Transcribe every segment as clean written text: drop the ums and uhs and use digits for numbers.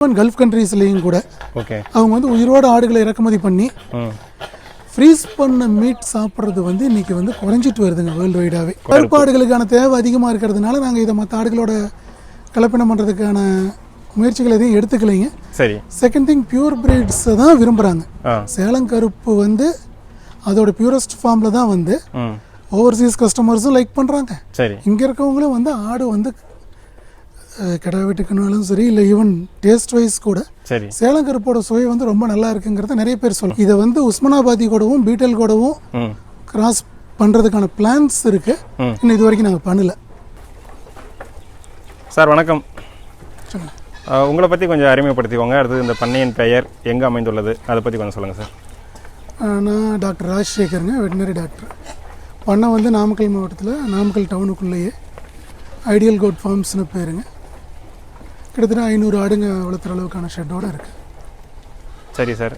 Gulf கண்ட்ரீஸ்லேயும் கூட okay அவங்க வந்து உயிரோட ஆடுகளை இறக்குமதி பண்ணி ஃப்ரீஸ் பண்ண மீட் சாப்பிட்றது வந்து இன்னைக்கு வந்து குறைஞ்சிட்டு வருதுங்க வேர்ல்டு வைடாகவே. கருப்பு ஆடுகளுக்கான தேவை அதிகமாக இருக்கிறதுனால நாங்கள் இதை மற்ற ஆடுகளோட கலப்பினம் பண்ணுறதுக்கான முயற்சிகள் எதையும் எடுத்துக்கலைங்க. சரி. செகண்ட் திங் பியூர் பிரீட்ஸை தான் விரும்புகிறாங்க. சேலம் கருப்பு வந்து அதோட பியூரஸ்ட் ஃபார்மில் தான் வந்து ஓவர்சீஸ் கஸ்டமர்ஸும் லைக் பண்ணுறாங்க. சரி. இங்கே இருக்கவங்களும் வந்து ஆடு வந்து கடை வீட்டுக்குனாலும் சரி இல்லை ஈவன் டேஸ்ட் வைஸ் கூட சரி சேலம் கருப்போட சுவை வந்து ரொம்ப நல்லா இருக்குங்கிறத நிறைய பேர் சொல்லுவாங்க. இதை வந்து உஸ்மானாபாதி கூடவும் பீட்டல் கூடவும் கிராஸ் பண்ணுறதுக்கான பிளான்ஸ் இருக்கு. இன்னும் இது வரைக்கும் நாங்கள் பண்ணல. சார் வணக்கம். உங்களை பற்றி கொஞ்சம் அறிமுகப்படுத்திக்கோங்க. அடுத்து இந்த பண்ணையின் பெயர் எங்கே அமைந்துள்ளது அதை பற்றி கொஞ்சம் சொல்லுங்கள் சார். நான் டாக்டர் ராஜசேகருங்க, வெட்டினரி டாக்டர். பண்ணை வந்து நாமக்கல் மாவட்டத்தில் நாமக்கல் டவுனுக்குள்ளேயே ஐடியல் கோட் ஃபார்ம்ஸ்னு பேருங்க. கிட்டத்தட்ட 500 ஆடுங்க வளர்த்துற அளவுக்கான ஷெட்டோடு இருக்குது. சரி சார்.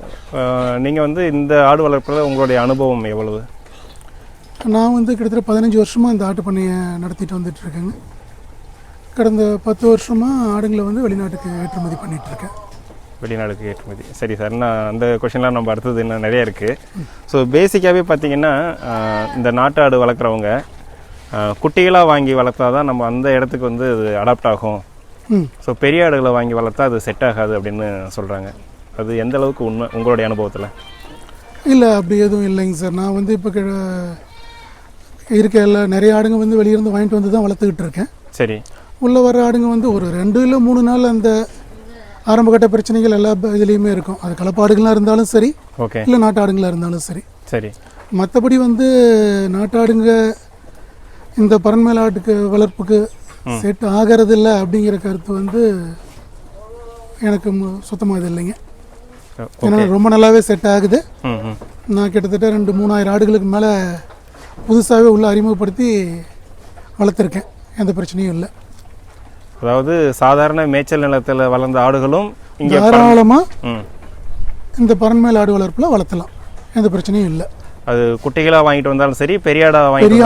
நீங்கள் வந்து இந்த ஆடு வளர்ப்பில் உங்களுடைய அனுபவம் எவ்வளவு? நான் வந்து கிட்டத்தட்ட 15 வருஷமாக இந்த ஆட்டு பண்ணையை நடத்திட்டு வந்துட்டுருக்கேங்க. கடந்த 10 வருஷமாக ஆடுங்களை வந்து வெளிநாட்டுக்கு ஏற்றுமதி பண்ணிகிட்ருக்கேன். வெளிநாடுக்கு ஏற்றுமதி. சரி சார். நான் அந்த கொஷின்லாம் நம்ம அடுத்தது இன்னும் நிறைய இருக்குது. ஸோ பேசிக்காகவே பார்த்திங்கன்னா இந்த நாட்டு ஆடு வளர்க்குறவங்க குட்டிகளாக வாங்கி வளர்த்தா தான் நம்ம அந்த இடத்துக்கு வந்து அது அடாப்ட் ஆகும். ஸோ பெரிய ஆடுகளை வாங்கி வளர்த்தா அது செட் ஆகாது அப்படின்னு சொல்கிறாங்க. அது எந்த அளவுக்கு உண்மை உங்களுடைய அனுபவத்தில்? இல்லை, அப்படி எதுவும் இல்லைங்க சார். நான் வந்து இப்போ இருக்க நிறைய ஆடுங்க வந்து வெளியிருந்து வாங்கிட்டு வந்து தான் வளர்த்துக்கிட்டு இருக்கேன். சரி. உள்ளே வர ஆடுங்க வந்து ஒரு 2 இல்லை 3 நாள் அந்த ஆரம்பகட்ட பிரச்சனைகள் எல்லா இதுலேயுமே இருக்கும். அது கலப்பாடுகளாக இருந்தாலும் சரி, ஓகே, இல்லை நாட்டு ஆடுங்களாக இருந்தாலும் சரி. சரி. மற்றபடி வந்து நாட்டாடுங்க இந்த பரண்மேல் ஆட்டுக்கு வளர்ப்புக்கு செட் ஆகிறது இல்லை அப்படிங்கிற கருத்து வந்து எனக்கு சுத்தமாக இது இல்லைங்க. ஏன்னா ரொம்ப நல்லாவே செட் ஆகுது. நான் கிட்டத்தட்ட 2-3 ஆடுகளுக்கு மேலே புதுசாகவே உள்ள அறிமுகப்படுத்தி வளர்த்துருக்கேன். எந்த பிரச்சனையும் இல்லை. அதாவது சாதாரண மேய்ச்சல் நிலத்தில் வளர்ந்த ஆடுகளும் இங்கே தாராளமாக இந்த பரண்மேல் ஆடு வளர்ப்பில் வளர்த்தலாம். எந்த பிரச்சனையும் இல்லை. அது குட்டிகளாக வாங்கிட்டு வந்தாலும் சரி, பெரிய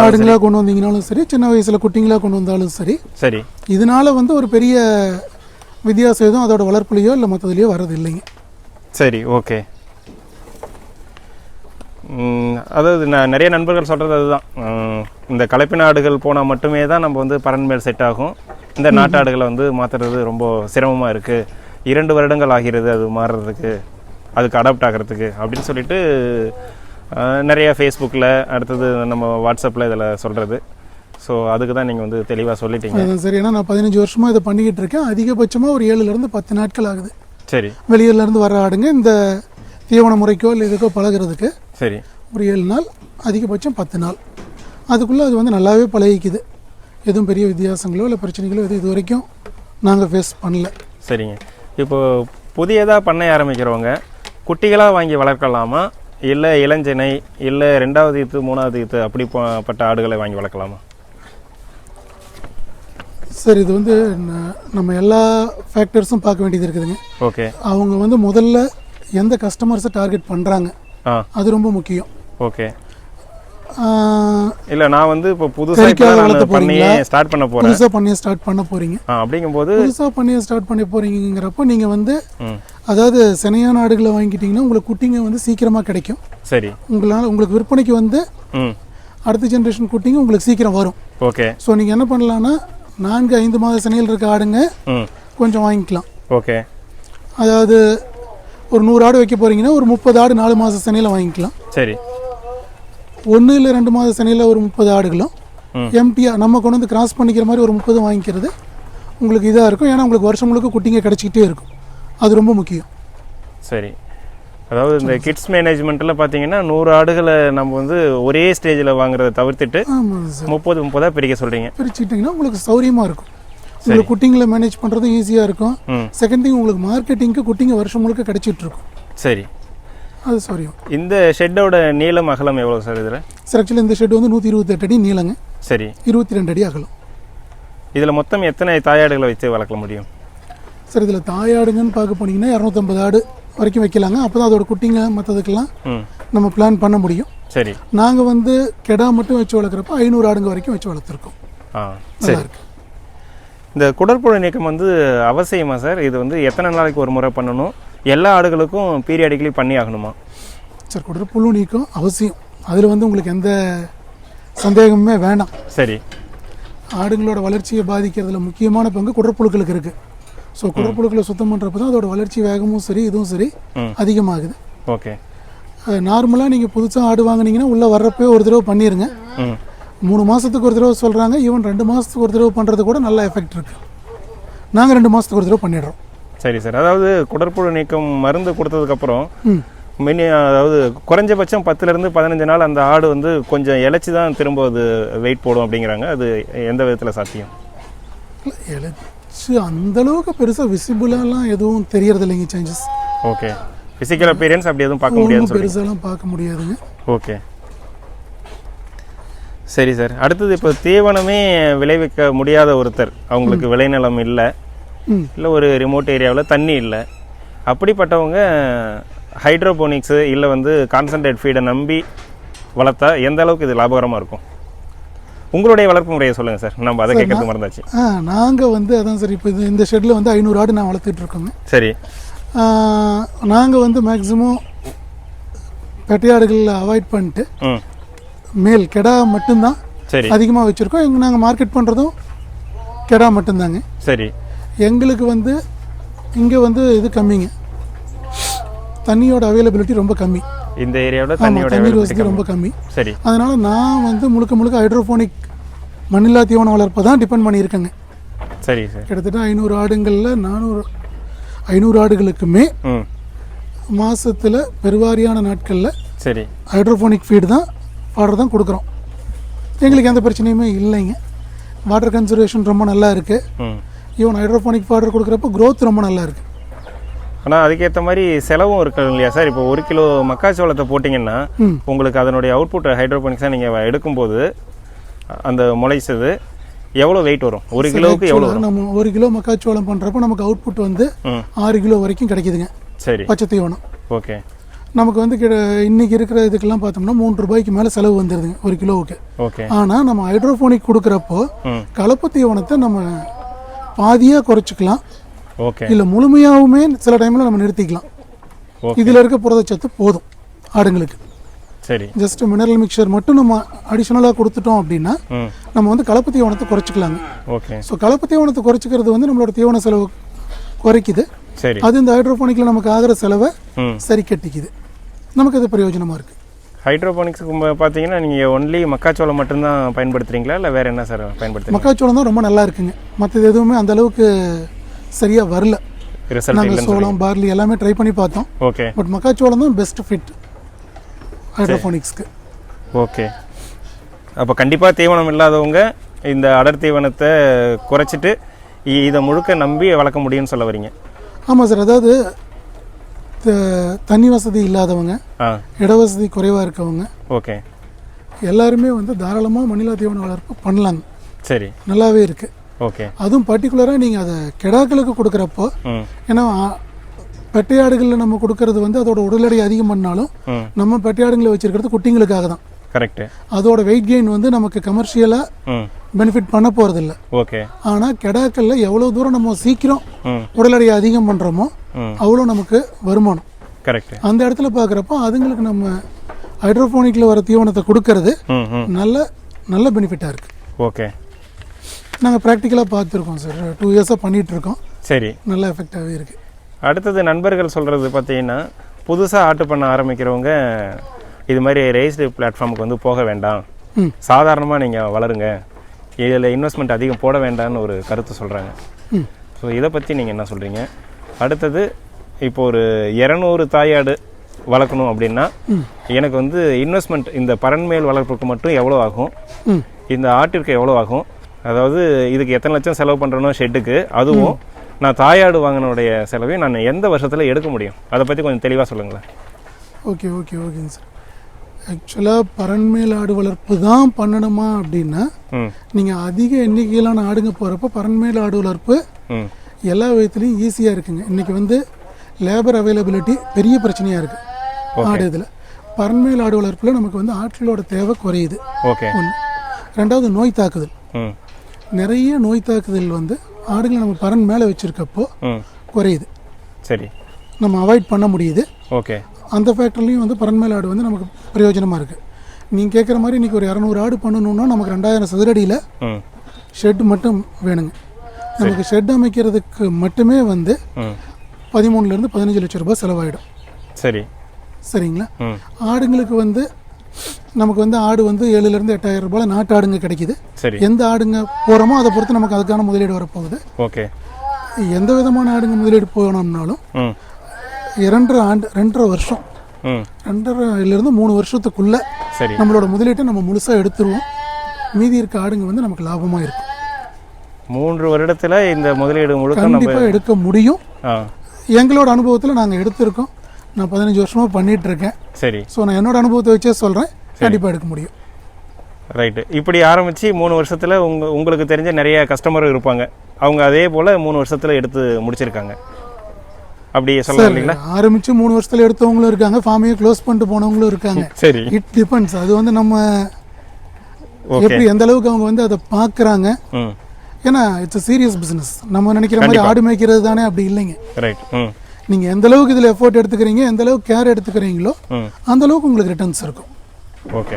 ஆடுங்களாக கொண்டு வந்தீங்கனாலும் சரி, சின்ன வயசில் குட்டிங்களாக கொண்டு வந்தாலும் சரி. சரி. இதனால வந்து ஒரு பெரிய வித்தியாசம் எதுவும் அதோட வளர்ப்புலையோ இல்லை மற்றதுலையோ வர்றது இல்லைங்க. சரி, ஓகே. அதாவது நான் நிறைய நண்பர்கள் சொல்கிறது அதுதான், இந்த கலப்பின ஆடுகள் போனால் மட்டுமே தான் நம்ம வந்து பரண்மேல் செட் ஆகும். இந்த நாட்டு ஆடுகளை வந்து மாற்றுறது ரொம்ப சிரமமாக இருக்குது. 2 வருடங்கள் ஆகிறது அது மாறுறதுக்கு, அதுக்கு அடாப்ட் ஆகிறதுக்கு அப்படின்னு சொல்லிட்டு நிறைய ஃபேஸ்புக்கில், அடுத்தது நம்ம வாட்ஸ்அப்பில் இதில் சொல்கிறது. ஸோ அதுக்கு தான் நீங்கள் வந்து தெளிவாக சொல்லிட்டீங்க. சரி. ஏன்னா நான் 15 வருஷமாக இதை பண்ணிக்கிட்டு இருக்கேன். அதிகபட்சமாக ஒரு 7லேருந்து 10 நாட்கள் ஆகுது. சரி. வெளியூர்லேருந்து வர ஆடுங்க இந்த தீவன முறைக்கோ இல்லை இதுக்கோ பழகிறதுக்கு. சரி. ஒரு 7 நாள், அதிகபட்சம் 10 நாள். அதுக்குள்ளே அது வந்து நல்லாவே பழகிக்குது. எதுவும் பெரிய வித்தியாசங்களோ இல்லை பிரச்சனைகளோ எதுவும் இது வரைக்கும் நாங்கள் ஃபேஸ் பண்ணல. சரிங்க. இப்போது புதியதாக பண்ணை ஆரம்பிக்கிறவங்க குட்டிகளாக வாங்கி வளர்க்கலாமா, இல்லை இளஞ்சனை, இல்லை 2வது ஈத்து 3வது ஈத்து அப்படிப்பட்ட ஆடுகளை வாங்கி வளர்க்கலாமா? சார், இது வந்து நம்ம எல்லா ஃபேக்டர்ஸும் பார்க்க வேண்டியது இருக்குதுங்க. ஓகே. அவங்க வந்து முதல்ல எந்த கஸ்டமர்ஸை டார்கெட் பண்ணுறாங்க, அது ரொம்ப முக்கியம். ஓகே. இல்லை, நான் வந்து இப்போ புதுசாக பண்ணியே ஸ்டார்ட் பண்ண போகிறேன். புதுசாக பண்ணியே ஸ்டார்ட் பண்ண போகிறீங்க அப்படிங்கும்போது புதுசாக பண்ணியே ஸ்டார்ட் பண்ண போகிறீங்கிறப்போ நீங்கள் வந்து அதாவது சினையான ஆடுகளை வாங்கிட்டீங்கன்னா உங்களுக்கு குட்டிங்க வந்து சீக்கிரமாக கிடைக்கும். சரி. உங்களுக்கு விற்பனைக்கு வந்து அடுத்த ஜென்ரேஷன் குட்டிங்க உங்களுக்கு சீக்கிரம் வரும். ஓகே. ஸோ நீங்கள் என்ன பண்ணலான்னா 4-5 மாத சினையில் இருக்க ஆடுங்க கொஞ்சம் வாங்கிக்கலாம். ஓகே. அதாவது ஒரு 100 ஆடு வைக்க போகிறீங்கன்னா ஒரு 30 ஆடு 4 மாத சினையில் வாங்கிக்கலாம். சரி. 1 இல்லை 2 மாத சினையில் ஒரு 30 ஆடுகளும் எம்டியாக நம்ம கொண்டு வந்து கிராஸ் பண்ணிக்கிற மாதிரி ஒரு 30 வாங்கிக்கிறது உங்களுக்கு இதாக இருக்கும். ஏன்னா உங்களுக்கு வருஷம் முழுக்க குட்டிங்க கிடச்சிக்கிட்டே இருக்கும். அது ரொம்ப முக்கியம். சரி. அதாவது இந்த கிட்ஸ் மேனேஜ்மெண்ட்டில் பார்த்தீங்கன்னா 100 ஆடுகளை நம்ம வந்து ஒரே ஸ்டேஜில் வாங்குறத தவிர்த்துட்டு 30-30 பிரிக்க சொல்கிறீங்க. பிரிச்சுட்டிங்கன்னா உங்களுக்கு சௌரியமாக இருக்கும். உங்களுக்கு குட்டிங்களை மேனேஜ் பண்ணுறதும் ஈஸியாக இருக்கும். செகண்ட் திங், உங்களுக்கு மார்க்கெட்டிங்க்கு குட்டிங்க வருஷம் முழுக்க கிடைச்சிட்டு இருக்கும். சரி. அது சௌரியம். இந்த ஷெட்டோட நீளம் அகலம் எவ்வளோ சார் இதில்? சார், ஆக்சுவலி இந்த ஷெட் வந்து 128 அடி நீளங்க. சரி. 22 அடி அகலம். இதில் மொத்தம் எத்தனை தாயாடுகளை வச்சு வளர்க்க முடியும் சார்? இதில் தாயாடுங்கன்னு பார்க்க போனீங்கன்னா 250 ஆடு வரைக்கும் வைக்கலாங்க. அப்போ தான் அதோட குட்டிங்க மற்றதுக்கெல்லாம் நம்ம பிளான் பண்ண முடியும். சரி. நாங்கள் வந்து கெடா மட்டும் வச்சு வளர்க்குறப்ப 500 ஆடுங்க வரைக்கும் வச்சு வளர்த்துருக்கோம். சரி. இந்த குடற்புழு நீக்கம் வந்து அவசியமா சார்? இது வந்து எத்தனை நாளைக்கு ஒரு முறை பண்ணணும்? எல்லா ஆடுகளுக்கும் பீரியாடிக்கலி பண்ணி ஆகணுமா சார்? குடற்புழு நீக்கம் அவசியம், அதில் வந்து உங்களுக்கு எந்த சந்தேகமுமே வேண்டாம். சரி. ஆடுங்களோட வளர்ச்சியை பாதிக்கிறதுல முக்கியமான பங்கு குடற்புழுக்களுக்கு இருக்குது. ஸோ குடற்புழுக்களை சுத்தம் பண்ணுறப்ப தான் அதோட வளர்ச்சி வேகமும் சரி இதுவும் சரி அதிகமாகுது. ஓகே. நார்மலாக நீங்கள் புதுசாக ஆடு வாங்கினீங்கன்னா உள்ளே வர்றப்பே ஒரு தடவை பண்ணிடுங்க. 3 மாதத்துக்கு ஒரு தடவை சொல்கிறாங்க, ஈவன் 2 மாதத்துக்கு ஒரு தடவை பண்ணுறது கூட நல்ல எஃபெக்ட் இருக்குது. நாங்கள் 2 மாதத்துக்கு ஒரு தடவை பண்ணிடுறோம். சரி சார். அதாவது குடற்புழு நீக்கம் மருந்து கொடுத்ததுக்கப்புறம் அதாவது குறைஞ்சபட்சம் 10லேருந்து 15 நாள் அந்த ஆடு வந்து கொஞ்சம் இழைச்சி தான் திரும்ப அது வெயிட் போடும் அப்படிங்கிறாங்க. அது எந்த விதத்தில் சாத்தியம்? இழைச்சி அந்தளவுக்கு பெருசாக விசிபிளாலாம் எதுவும் தெரியறது இல்லைங்க சேஞ்சஸ். ஓகே. ஃபிசிக்கல் அப்பியரன்ஸ் அப்படி எதுவும் பார்க்க முடியாது, பெருசாலாம் பார்க்க முடியாதுங்க. ஓகே. சரி சார். அடுத்தது இப்போ தீவனமே விளைவிக்க முடியாத ஒருத்தர், அவங்களுக்கு விளைநிலம் இல்லை, இல்லை ஒரு ரிமோட் ஏரியாவில் தண்ணி இல்லை, அப்படிப்பட்டவங்க ஹைட்ரோபோனிக்ஸு இல்லை வந்து கான்சன்ட்ரேட் ஃபீடை நம்பி வளர்த்தா எந்த அளவுக்கு இது லாபகரமாக இருக்கும்? உங்களுடைய வளர்ப்பு முறையை சொல்லுங்கள் சார். நம்ம அதை கேட்கறது மறந்தாச்சு. நாங்கள் வந்து அதான் சார், இப்போ இந்த ஷெட்டில் வந்து 500 ஆடு நான் வளர்த்துட்ருக்கோங்க. சரி. நாங்கள் வந்து மேக்ஸிமம் பெட்டையாடுகளில் அவாய்ட் பண்ணிட்டு மேல் கெடா மட்டும்தான் சரி அதிகமாக வச்சுருக்கோம். எங்கள் நாங்கள் மார்க்கெட் பண்ணுறதும் கெடா மட்டும்தாங்க. சரி. எங்களுக்கு வந்து இங்கே வந்து இது கம்மிங்க, தண்ணியோட அவைலபிலிட்டி ரொம்ப கம்மி. இந்த ஏரியாவில் தண்ணீர் வசதி ரொம்ப கம்மி. சரி. அதனால் நான் வந்து முழுக்க ஹைட்ரோஃபோனிக் மண்ணில்லா தீவன வளர்ப்பை தான் டிபெண்ட் பண்ணியிருக்கேங்க. சரி சார். கிட்டத்தட்ட 500 ஆடுங்களில் 500 ஆடுகளுக்குமே மாதத்தில் பெருவாரியான நாட்களில் சரி ஹைட்ரோஃபோனிக் ஃபீடு தான் ஃபாடர் தான் கொடுக்குறோம். எங்களுக்கு எந்த பிரச்சனையுமே இல்லைங்க. வாட்டர் கன்சர்வேஷன் ரொம்ப நல்லா இருக்குது. ஈவன் ஹைட்ரோஃபோனிக் ஃபாடர் கொடுக்குறப்போ க்ரோத் ரொம்ப நல்லா இருக்குது. ஆனால் அதுக்கேற்ற மாதிரி செலவும் இருக்குது இல்லையா சார்? இப்போ 1 கிலோ மக்காச்சோளத்தை போட்டிங்கன்னா உங்களுக்கு அதனுடைய அவுட்புட் ஹைட்ரோபோனிக்ஸாக நீங்கள் எடுக்கும்போது அந்த முளைச்சது எவ்வளோ வெயிட் வரும்? 1 கிலோவுக்கு எவ்வளோ? நம்ம 1 கிலோ மக்காச்சோளம் பண்ணுறப்போ நமக்கு அவுட்புட் வந்து 6 கிலோ வரைக்கும் கிடைக்குதுங்க. சரி. பச்சை தீவனம். ஓகே. நமக்கு வந்து இன்னைக்கு இருக்கிற இதுக்கெல்லாம் பார்த்தோம்னா 3 ரூபாய்க்கு மேலே செலவு வந்துடுதுங்க 1 கிலோவுக்கு. ஓகே. ஆனால் நம்ம ஹைட்ரோஃபோனிக் கொடுக்குறப்போ கலப்பு தீவனத்தை நம்ம பாதியாக குறைச்சிக்கலாம். ஓகே. இல்லை முழுமையாகவுமே சில டைமில் நம்ம நிறுத்திக்கலாம். இதில் இருக்க புரதச்சத்து போதும் ஆடுங்களுக்கு. சரி. ஜஸ்ட் மினரல் மிக்சர் மட்டும் நம்ம அடிஷ்னலாக கொடுத்துட்டோம் அப்படின்னா நம்ம வந்து கலப்பு தீவனத்தை குறைச்சிக்கலாங்க. ஓகே. ஸோ கலப்பு தீவனத்தை குறைச்சிக்கிறது வந்து நம்மளோட தீவன செலவு குறைக்குது. சரி. அது இந்த ஹைட்ரோபோனிக்கில் நமக்கு ஆகிற செலவை சரி கட்டிக்குது. நமக்கு அது பிரயோஜனமாக இருக்குது. ஹைட்ரோபோனிக்ஸுக்கு பார்த்தீங்கன்னா நீங்கள் ஒன்லி மக்காச்சோளம் மட்டும்தான் பயன்படுத்துகிறீங்களா இல்லை வேறு என்ன சார் பயன்படுத்துறீங்க? மக்காச்சோளம் தான் ரொம்ப நல்லா இருக்குங்க. மற்றது எதுவுமே அந்த அளவுக்கு சரியாக வரல. நாங்கள் சோளம் பார்லி எல்லாமே ட்ரை பண்ணி பார்த்தோம். ஓகே. பட் மக்காச்சோளம் தான் பெஸ்ட் ஃபிட் ஹைட்ரோபோனிக்ஸ்க்கு. ஓகே. அப்போ கண்டிப்பாக தீவனம் இல்லாதவங்க இந்த அடர் தீவனத்தை குறைச்சிட்டு இதை முழுக்க நம்பி வளர்க்க முடியும்னு சொல்ல வரீங்க? ஆமாம் சார். அதாவது தண்ணி வசதி இல்லாதவங்க, இட வசதி குறைவாக இருக்கவங்க, ஓகே, எல்லாருமே வந்து தாராளமாக மண்ணிலா தீவன வளர்ப்பு பண்ணலாங்க. சரி, நல்லாவே இருக்குது. ஓகே. அதுவும் பர்டிகுலராக நீங்கள் அதை கெடாக்களுக்கு கொடுக்குறப்போ, ஏன்னா பெட்டையாடுகளில் நம்ம கொடுக்கறது வந்து அதோட உடல் எடை அதிகம் பண்ணாலும் நம்ம பெட்டையாடுகளை வச்சிருக்கிறது குட்டிங்களுக்காக தான். கரெக்ட். அதோட வெயிட் கெயின் வந்து நமக்கு கமர்ஷியலாக பெனிஃபிட் பண்ண போகிறது இல்லை. ஓகே. ஆனால் கெடாக்களில் எவ்வளோ தூரம் நம்ம சீக்கிரம் உடல் எடையை அதிகம் பண்ணுறோமோ அவ்வளோ நமக்கு வருமானம். கரெக்ட். அந்த இடத்துல பார்க்குறப்போ அதுங்களுக்கு நம்ம ஹைட்ரோபோனிக்கில் வர தீவனத்தை கொடுக்கறது நல்ல பெனிஃபிட்டாக இருக்குது. ஓகே. நாங்கள் ப்ராக்டிக்கலாக பார்த்துருக்கோம் சார். 2 இயர்ஸாக பண்ணிகிட்ருக்கோம். சரி, நல்ல எஃபெக்டாகவே இருக்குது. அடுத்தது நண்பர்கள் சொல்கிறது பார்த்தீங்கன்னா, புதுசாக ஆட்டு பண்ண ஆரம்பிக்கிறவங்க இது மாதிரி ரேஸ்டு பிளாட்ஃபார்முக்கு வந்து போக வேண்டாம், சாதாரணமாக நீங்கள் வளருங்க, இதில் இன்வெஸ்ட்மெண்ட் அதிகம் போட வேண்டாம்னு ஒரு கருத்து சொல்கிறாங்க. ஸோ இதை பற்றி நீங்கள் என்ன சொல்கிறீங்க? அடுத்தது இப்போ ஒரு 200 தாயாடு வளர்க்கணும் அப்படின்னா எனக்கு வந்து இன்வெஸ்ட்மெண்ட் இந்த பரன்மேல் வளர்ப்புக்கு மட்டும் எவ்வளோ ஆகும், இந்த ஆட்டிற்கு எவ்வளோ ஆகும், அதாவது இதுக்கு எத்தனை லட்சம் செலவு பண்ணுறனோ ஷெட்டுக்கு, அதுவும் நான் தாயாடு வாங்கினுடைய செலவையும் நான் எந்த வருஷத்தில் எடுக்க முடியும், அதை பற்றி கொஞ்சம் தெளிவாக சொல்லுங்களேன். ஓகே ஓகே ஓகேங்க சார். ஆக்சுவலாக பரன்மேல் ஆடு வளர்ப்பு தான் பண்ணணுமா அப்படின்னா, நீங்கள் அதிக எண்ணிக்கையிலான ஆடுங்க போகிறப்ப பரன்மேல் ஆடு வளர்ப்பு எல்லா விதத்துலையும் ஈஸியாக இருக்குங்க. இன்றைக்கி வந்து லேபர் அவைலபிலிட்டி பெரிய பிரச்சனையாக இருக்குது ஆடு இதில். பரன்மேல் ஆடு வளர்ப்பில் நமக்கு வந்து ஆட்களோட தேவை குறையுது. ஓகே. ஒன்று. ரெண்டாவது நோய் தாக்குதல். நிறைய நோய் தாக்குதல் வந்து ஆடுகளை நம்ம பரன் மேலே வச்சுருக்கப்போ குறையுது. சரி, நம்ம அவாய்ட் பண்ண முடியுது. ஓகே. அந்த ஃபேக்டர்லேயும் வந்து பரன் மேல் ஆடு வந்து நமக்கு பிரயோஜனமாக இருக்குது. நீங்கள் கேட்குற மாதிரி இன்றைக்கி ஒரு 200 ஆடு பண்ணணுன்னா நமக்கு 2000 சதுரடியில் ஷெட் மட்டும் வேணுங்க. நமக்கு ஷெட் அமைக்கிறதுக்கு மட்டுமே வந்து 13 to 15 லட்சம் ரூபாய் செலவாயிடும். சரி, சரிங்களா. ஆடுங்களுக்கு வந்து நமக்கு வந்து ஆடு வந்து 7,000 to 8,000 ரூபாயில் நாட்டு ஆடுங்க கிடைக்குது. சரி, எந்த ஆடுங்க போகிறோமோ அதை பொறுத்து நமக்கு அதுக்கான முதலீடு வரப்போகுது. ஓகே. எந்த விதமான ஆடுங்க முதலீடு போனோம்னாலும் 2.5 வருஷம் 2.5 to 3 வருஷத்துக்குள்ள நம்மளோட முதலீட்டை நம்ம முழுசாக எடுத்துருவோம். மீதி இருக்க ஆடுங்க வந்து நமக்கு லாபமாக இருக்கும். 3 வருடத்தில் இந்த முதலீடு முழுக்க கண்டிப்பாக எடுக்க முடியும். எங்களோட அனுபவத்தில் நாங்கள் எடுத்திருக்கோம். நான் 15 வருஷமாக பண்ணிகிட்டு இருக்கேன். சரி. ஸோ நான் என்னோட அனுபவத்தை வச்சே சொல்கிறேன், கண்டிப்பாக எடுக்க முடியும். ரைட்டு. இப்படி ஆரம்பித்து 3 வருஷத்தில் உங்களுக்கு தெரிஞ்ச நிறைய கஸ்டமரும் இருப்பாங்க. அவங்க அதே போல் 3 வருஷத்தில் எடுத்து முடிச்சிருக்காங்க. அப்படி சொல்லலாம் இல்லைங்களா? ஆரம்பித்து 3 வருஷத்தில் எடுத்தவங்களும் இருக்காங்க, ஃபார்மையும் க்ளோஸ் பண்ணிட்டு போனவங்களும் இருக்காங்க. சரி, இட் டிபெண்ட்ஸ். அது வந்து நம்ம எப்படி எந்த அளவுக்கு அவங்க வந்து அதை பார்க்குறாங்க. ஏன்னா இட்ஸ் சீரியஸ் பிஸ்னஸ். நம்ம நினைக்கிற மாதிரி ஆடு மேய்க்கிறது தானே, அப்படி இல்லைங்க. ரைட். நீங்கள் எந்த அளவுக்கு இதில் எஃபோர்ட் எடுத்துக்கிறீங்க, எந்த அளவுக்கு கேர் எடுத்துக்கிறீங்களோ அந்த அளவுக்கு உங்களுக்கு ரிட்டர்ன்ஸ் இருக்கும். ஓகே.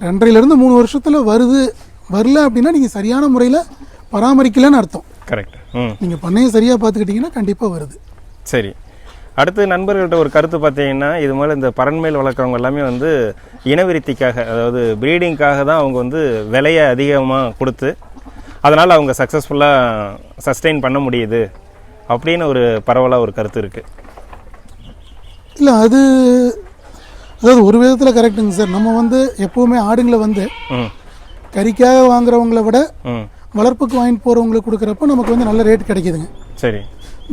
2.5 to 3 வருஷத்தில் வரல அப்படின்னா நீங்கள் சரியான முறையில் பராமரிக்கலன்னு அர்த்தம். கரெக்ட். நீங்கள் பண்ணையை சரியாக பார்த்துக்கிட்டிங்கன்னா கண்டிப்பாக வருது. சரி. அடுத்து நண்பர்கள்ட்ட ஒரு கருத்து பார்த்தீங்கன்னா, இது மாதிரி இந்த பரண்மேல் வளர்க்குறவங்க எல்லாமே வந்து இனவிருத்திக்காக, அதாவது ப்ரீடிங்காக தான் அவங்க வந்து விலையை அதிகமாக கொடுத்து அதனால் அவங்க சக்ஸஸ்ஃபுல்லாக சஸ்டெயின் பண்ண முடியுது அப்படின்னு ஒரு பரவலாக ஒரு கருத்து இருக்குது. இல்லை, அதாவது ஒரு விதத்தில் கரெக்டுங்க சார். நம்ம வந்து எப்போவுமே ஆடுங்களை வந்து கறிக்காக வாங்குறவங்கள விட வளர்ப்புக்கு வாங்கிட்டு போகிறவங்களுக்கு கொடுக்குறப்ப நமக்கு வந்து நல்ல ரேட் கிடைக்குதுங்க. சரி.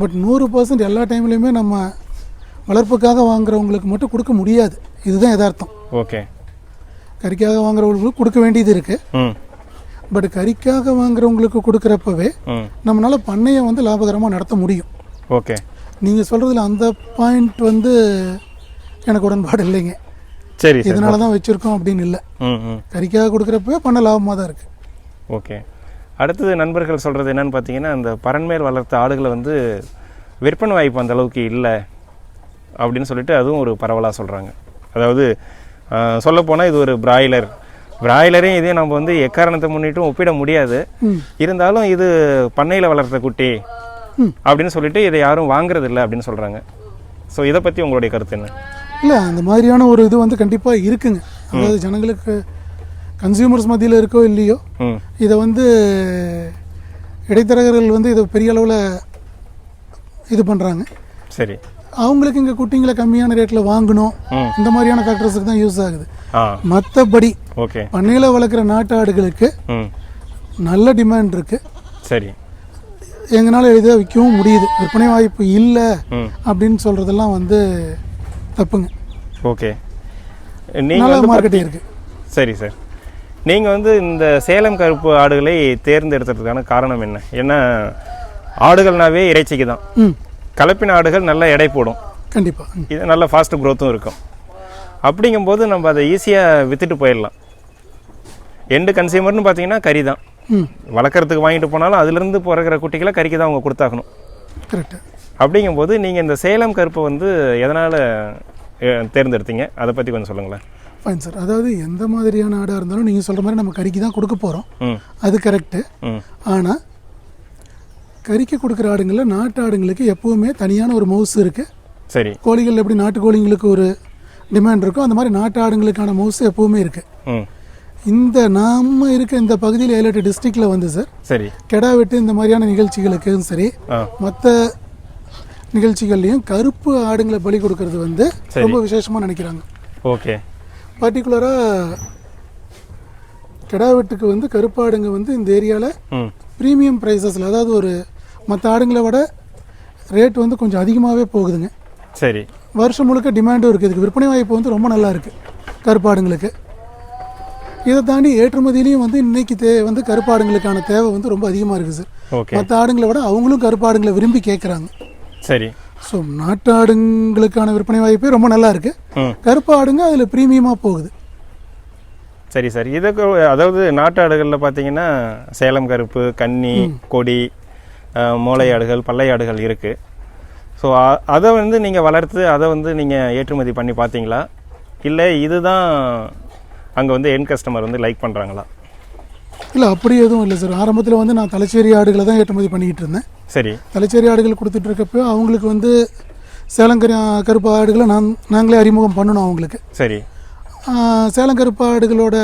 பட் 100% எல்லா டைம்லையுமே நம்ம வளர்ப்புக்காக வாங்குறவங்களுக்கு மட்டும் கொடுக்க முடியாது. இதுதான் யதார்த்தம். ஓகே. கறிக்காக வாங்குறவங்களுக்கு கொடுக்க வேண்டியது இருக்குது. பட் கறிக்காக வாங்குறவங்களுக்கு கொடுக்குறப்பவே நம்மளால பண்ணையை வந்து லாபகரமாக நடத்த முடியும். ஓகே. நீங்கள் சொல்கிறதுல அந்த பாயிண்ட் வந்து எனக்கு உடன்பாடு இல்லைங்க. சரி, இதனால தான் வச்சுருக்கோம் அப்படின்னு இல்லை. கறிக்காக கொடுக்குறப்பவே பண்ண லாபமாக தான் இருக்குது. ஓகே. அடுத்தது நண்பர்கள் சொல்கிறது என்னென்னு பார்த்தீங்கன்னா, அந்த பரண்மேல் வளர்த்த ஆடுகளை வந்து விற்பனை வாய்ப்பு அந்த அளவுக்கு இல்லை அப்படின்னு சொல்லிட்டு அதுவும் ஒரு பரவலாக சொல்கிறாங்க. அதாவது சொல்லப்போனால் இது ஒரு பிராய்லரையும் இதையும் நம்ம வந்து எக்காரணத்தை முன்னிட்டும் ஒப்பிட முடியாது. இருந்தாலும் இது பண்ணையில் வளர்த்த குட்டி அப்படின்னு சொல்லிட்டு இதை யாரும் வாங்குறது இல்லை அப்படின்னு சொல்கிறாங்க. ஸோ இதை பற்றி உங்களுடைய கருத்து என்ன? இல்லை, அந்த மாதிரியான ஒரு இது வந்து கண்டிப்பாக இருக்குங்க. அதாவது ஜனங்களுக்கு கன்சியூமர்ஸ் மத்தியில் இருக்கோ இல்லையோ இதை வந்து இடைத்தரகர்கள் வந்து இதை பெரிய அளவில் இது பண்ணுறாங்க. சரி. அவங்களுக்கு இங்கே குட்டிங்களை கம்மியான ரேட்டில் வாங்கணும், இந்த மாதிரியான ஃபேக்டர்ஸுக்கு தான் யூஸ் ஆகுது. மற்றபடி பண்ணையில் வளர்க்குற நாட்டு ஆடுகளுக்கு நல்ல டிமாண்ட் இருக்கு. சரி. எங்களால் எளிதாக விற்கவும் முடியுது. விற்பனை வாய்ப்பு இல்லை அப்படின்னு சொல்கிறதெல்லாம் வந்து தப்புங்க. ஓகே. நல்ல மார்க்கெட்டிங் இருக்குது. சரி சார். நீங்கள் வந்து இந்த சேலம் கருப்பு ஆடுகளை தேர்ந்தெடுத்ததுக்கான காரணம் என்ன? ஏன்னா ஆடுகள்னாவே இறைச்சிக்கு தான். கலப்பின ஆடுகள் நல்ல எடை போடும். கண்டிப்பாக. இது நல்ல ஃபாஸ்ட் க்ரோத்தும் இருக்கும். அப்படிங்கும்போது நம்ம அதை ஈஸியாக விற்றுட்டு போயிடலாம். எண்டு கன்சியூமர்னு பார்த்தீங்கன்னா கறி தான். வளர்க்குறதுக்கு வாங்கிட்டு போனாலும் அதுலேருந்து பிறகுற குட்டிகளை கறிக்கு தான் அவங்க கொடுத்தாகணும். கரெக்டு. அப்படிங்கும்போது நீங்கள் இந்த சேலம் கருப்பை வந்து எதனால் தேர்ந்தெடுத்தீங்க, அதை பற்றி கொஞ்சம் சொல்லுங்களேன். Fine sir. அதாவது எந்த மாதிரியான ஆடாக இருந்தாலும் நீங்கள் சொல்கிற மாதிரி நம்ம கறிக்கு தான் கொடுக்க போகிறோம், அது கரெக்டு. ஆனால் கறிக்கு கொடுக்குற ஆடுங்களில் நாட்டு ஆடுங்களுக்கு எப்போவுமே தனியான ஒரு மவுஸ் இருக்குது. சரி. கோழிகள் எப்படி நாட்டு கோழிங்களுக்கு ஒரு டிமாண்ட் இருக்கோ அந்த மாதிரி நாட்டு ஆடுங்களுக்கான மவுஸ் எப்போவுமே இருக்குது. இந்த நாம இருக்க இந்த பகுதியில் 7-8 டிஸ்ட்ரிக்டில் வந்து சார், சரி, கெடா வெட்டு இந்த மாதிரியான நிகழ்ச்சிகளுக்கும் சரி மற்ற நிகழ்ச்சிகள்லையும் கருப்பு ஆடுங்களை பலி கொடுக்கறது வந்து ரொம்ப விசேஷமாக நினைக்கிறாங்க. ஓகே. பர்டிகுலராக கெடா வெட்டுக்கு வந்து கருப்பு ஆடுங்க வந்து இந்த ஏரியாவில் ப்ரீமியம் ப்ரைஸஸில், அதாவது ஒரு மற்ற ஆடுங்களை விட ரேட் வந்து கொஞ்சம் அதிகமாகவே போகுதுங்க. சரி. வருஷம் முழுக்க டிமாண்டும் இருக்குது. இதுக்கு விற்பனை வாய்ப்பு வந்து ரொம்ப நல்லா இருக்குது கருப்பாடுங்களுக்கு. இதை தாண்டி ஏற்றுமதியிலையும் வந்து இன்னைக்கு வந்து கருப்பாடுங்களுக்கான தேவை வந்து ரொம்ப அதிகமாக இருக்குது சார். மற்ற ஆடுங்களை விட அவங்களும் கருப்பாடுங்களை விரும்பி கேட்குறாங்க. சரி. ஸோ நாட்டு ஆடுங்களுக்கான விற்பனை வாய்ப்பே ரொம்ப நல்லா இருக்குது. கருப்பு ஆடுங்க அதில் ப்ரீமியமாக போகுது. சரி சார். இதுக்கு அதாவது நாட்டு ஆடுகளில் பார்த்தீங்கன்னா சேலம் கருப்பு, கன்னி, கொடி, மோளை ஆடுகள் பல்லை ஆடுகள் இருக்குது. ஸோ அதை வந்து நீங்கள் வளர்த்து அதை வந்து நீங்கள் ஏற்றுமதி பண்ணி பார்த்தீங்களா, இல்லை இதுதான் அங்கே வந்து என் கஸ்டமர் வந்து லைக் பண்ணுறாங்களா? இல்லை அப்படி எதுவும் இல்லை சார். ஆரம்பத்தில் வந்து நான் தலைச்சேரி ஆடுகளை தான் ஏற்றுமதி பண்ணிக்கிட்டு இருந்தேன். சரி. தலைச்சேரி ஆடுகள் கொடுத்துட்டு இருக்கப்போ அவங்களுக்கு வந்து சேலம் கருப்பு ஆடுகளை நாங்களே அறிமுகம் பண்ணணும் அவங்களுக்கு. சரி. சேலம் கருப்பு ஆடுகளோட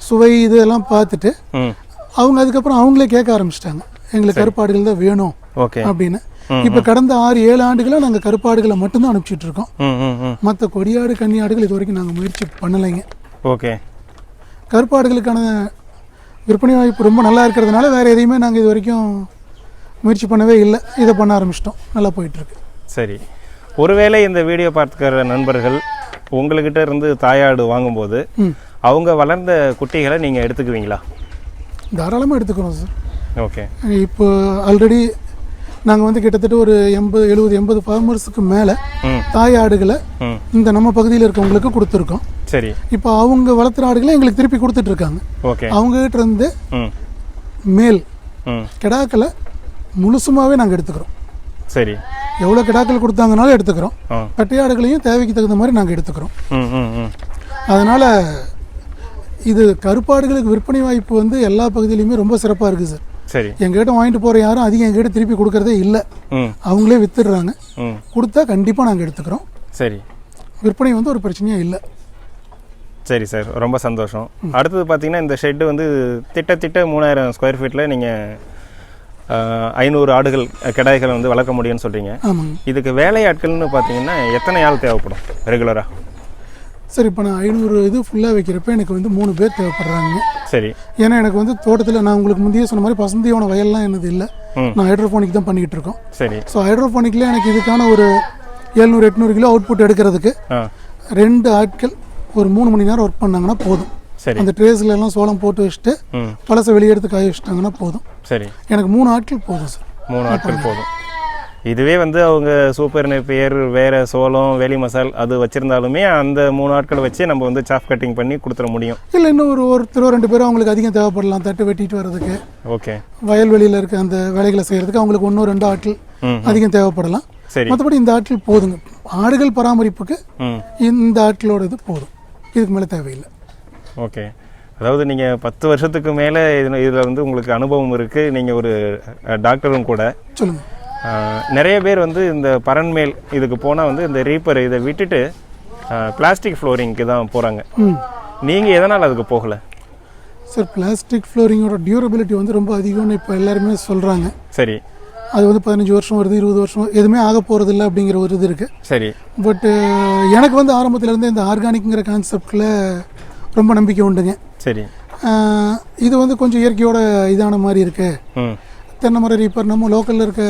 சுவை இதெல்லாம் பார்த்துட்டு அவங்க அதுக்கப்புறம் அவங்களே கேட்க ஆரம்பிச்சிட்டாங்க, எங்களுக்கு கருப்பாடுகள் தான் வேணும் அப்படின்னு. இப்போ கடந்த 6-7 ஆண்டுகளாக நாங்கள் கருப்பாடுகளை மட்டும்தான் அனுப்பிச்சிட்டு இருக்கோம். மற்ற கொடியாடு கன்னியாடுகள் இது வரைக்கும் நாங்கள் முயற்சி பண்ணலைங்க. ஓகே. கருப்பாடுகளுக்கான விற்பனை வாய்ப்பு ரொம்ப நல்லா இருக்கிறதுனால வேறு எதையுமே நாங்கள் இது வரைக்கும் முயற்சி பண்ணவே இல்லை. இதை பண்ண ஆரம்பிச்சிட்டோம், நல்லா போயிட்டுருக்கு. சரி. ஒருவேளை இந்த வீடியோ பார்த்துக்கிற நண்பர்கள் உங்கள்கிட்ட இருந்து தாயாடு வாங்கும்போது அவங்க வளர்ந்த குட்டிகளை நீங்கள் எடுத்துக்குவீங்களா? தாராளமாக எடுத்துக்கிறோம் சார். ஓகே. இப்போ ஆல்ரெடி நாங்கள் வந்து கிட்டத்தட்ட ஒரு 70-80 ஃபார்மர்ஸுக்கு மேலே தாயாடுகளை இந்த நம்ம பகுதியில் இருக்கவங்களுக்கு கொடுத்துருக்கோம். சரி. இப்போ அவங்க வளர்த்துற ஆடுகளை எங்களுக்கு திருப்பி கொடுத்துட்டு இருக்காங்க. ஓகே. அவங்ககிட்ட இருந்து மேல் கிடாக்களை முழுசுமாகவே நாங்கள் எடுத்துக்கிறோம். சரி. எவ்வளோ கிடாக்கள் கொடுத்தாங்கனாலும் எடுத்துக்கிறோம். பெட்டையாடுகளையும் தேவைக்கு தகுந்த மாதிரி நாங்கள் எடுத்துக்கிறோம். அதனால் இது கருப்பாடுகளுக்கு விற்பனை வாய்ப்பு வந்து எல்லா பகுதியிலையுமே ரொம்ப சிறப்பாக இருக்குது சார். சரி. எங்ககிட்ட வாங்கிட்டு போகிற யாரும் அதிகம் எங்ககிட்ட திருப்பி கொடுக்கறதே இல்லை. அவங்களே வித்துடுறாங்க. கொடுத்தா கண்டிப்பாக நாங்கள் எடுத்துக்கிறோம். சரி. விற்பனை வந்து ஒரு பிரச்சனையாக இல்லை. சரி சார், ரொம்ப சந்தோஷம். அடுத்தது பார்த்தீங்கன்னா இந்த ஷெட்டு வந்து திட்ட 3000 ஸ்கொயர் ஃபீட்டில் நீங்கள் 500 ஆடுகள் கிடாய்களை வந்து வளர்க்க முடியும்னு சொல்கிறீங்க. ஆமாங்க. இதுக்கு வேலையாட்கள்னு பார்த்தீங்கன்னா எத்தனை ஆள் தேவைப்படும் ரெகுலராக? சார், இப்போ நான் 500 இது ஃபுல்லாக வைக்கிறப்ப எனக்கு வந்து 3 பேர் தேவைப்படுறாங்க. சரி. ஏன்னா எனக்கு வந்து தோட்டத்தில் நான் உங்களுக்கு முந்தைய சொன்ன மாதிரி பசந்தியோட வயல்லாம் என்னது இல்லை. நான் ஹைட்ரோஃபோனிக் தான் பண்ணிக்கிட்டு இருக்கோம். சரி. ஸோ ஹைட்ரோஃபோனிக்கில் எனக்கு இதுக்கான ஒரு 700-800 கிலோ அவுட்புட் எடுக்கிறதுக்கு 2 ஆட்கள் ஒரு 3 மணி நேரம் ஒர்க் பண்ணாங்கன்னா போதும். சரி. அந்த ட்ரேஸ்ல எல்லாம் சோளம் போட்டு வச்சுட்டு பழசை வெளியே எடுத்து காய வச்சுட்டாங்கன்னா போதும். சரி. எனக்கு 3 ஆட்கள் போதும் சார். 3 ஆட்கள் போதும். இதுவே வந்து அவங்க சூப்பர் நெப்பியர் வேறு சோளம் வேலி மசால் அது வச்சுருந்தாலுமே அந்த 3 ஆட்களை வச்சு நம்ம வந்து சாஃப் கட்டிங் பண்ணி கொடுத்துட முடியும். இல்லை, இன்னும் ஒருத்தரோ 2 பேரும் அவங்களுக்கு அதிகம் தேவைப்படலாம். தட்டு வெட்டிட்டு வர்றதுக்கு, ஓகே, வயல்வெளியில் இருக்க அந்த வேலைகளை செய்கிறதுக்கு அவங்களுக்கு 1-2 ஆட்கள் அதிகம் தேவைப்படலாம். சரி. மற்றபடி இந்த ஆட்கள் போதுங்க. ஆடுகள் பராமரிப்புக்கு இந்த ஆட்களோட இது போதும், இதுக்கு மேலே தேவையில்லை. ஓகே. அதாவது நீங்கள் 10 வருஷத்துக்கு மேலே இதில் வந்து உங்களுக்கு அனுபவம் இருக்குது. நீங்கள் ஒரு டாக்டரும் கூட. சொல்லுங்கள். நிறைய பேர் வந்து இந்த பரன்மேல் இதுக்கு போனால் வந்து இந்த ரீப்பர் இதை விட்டுட்டு பிளாஸ்டிக் ஃப்ளோரிங்க்கு தான் போகிறாங்க. நீங்கள் எதனால் அதுக்கு போகலை? சார், பிளாஸ்டிக் ஃப்ளோரிங்கோட டியூரபிலிட்டி வந்து ரொம்ப அதிகம்னு இப்போ எல்லாருமே சொல்கிறாங்க. சரி. அது வந்து 15 வருஷம் வருது, 20 வருஷம் எதுவுமே ஆக போகிறதில்ல அப்படிங்கிற ஒரு இது இருக்குது. சரி. பட் எனக்கு வந்து ஆரம்பத்துலேருந்து இந்த ஆர்கானிக்ங்கிற கான்செப்டில் ரொம்ப நம்பிக்கை உண்டுங்க. சரி. இது வந்து கொஞ்சம் இயற்கையோட இதான மாதிரி இருக்குது. தென்னை மர ரீப்பர் நம்ம லோக்கலில் இருக்க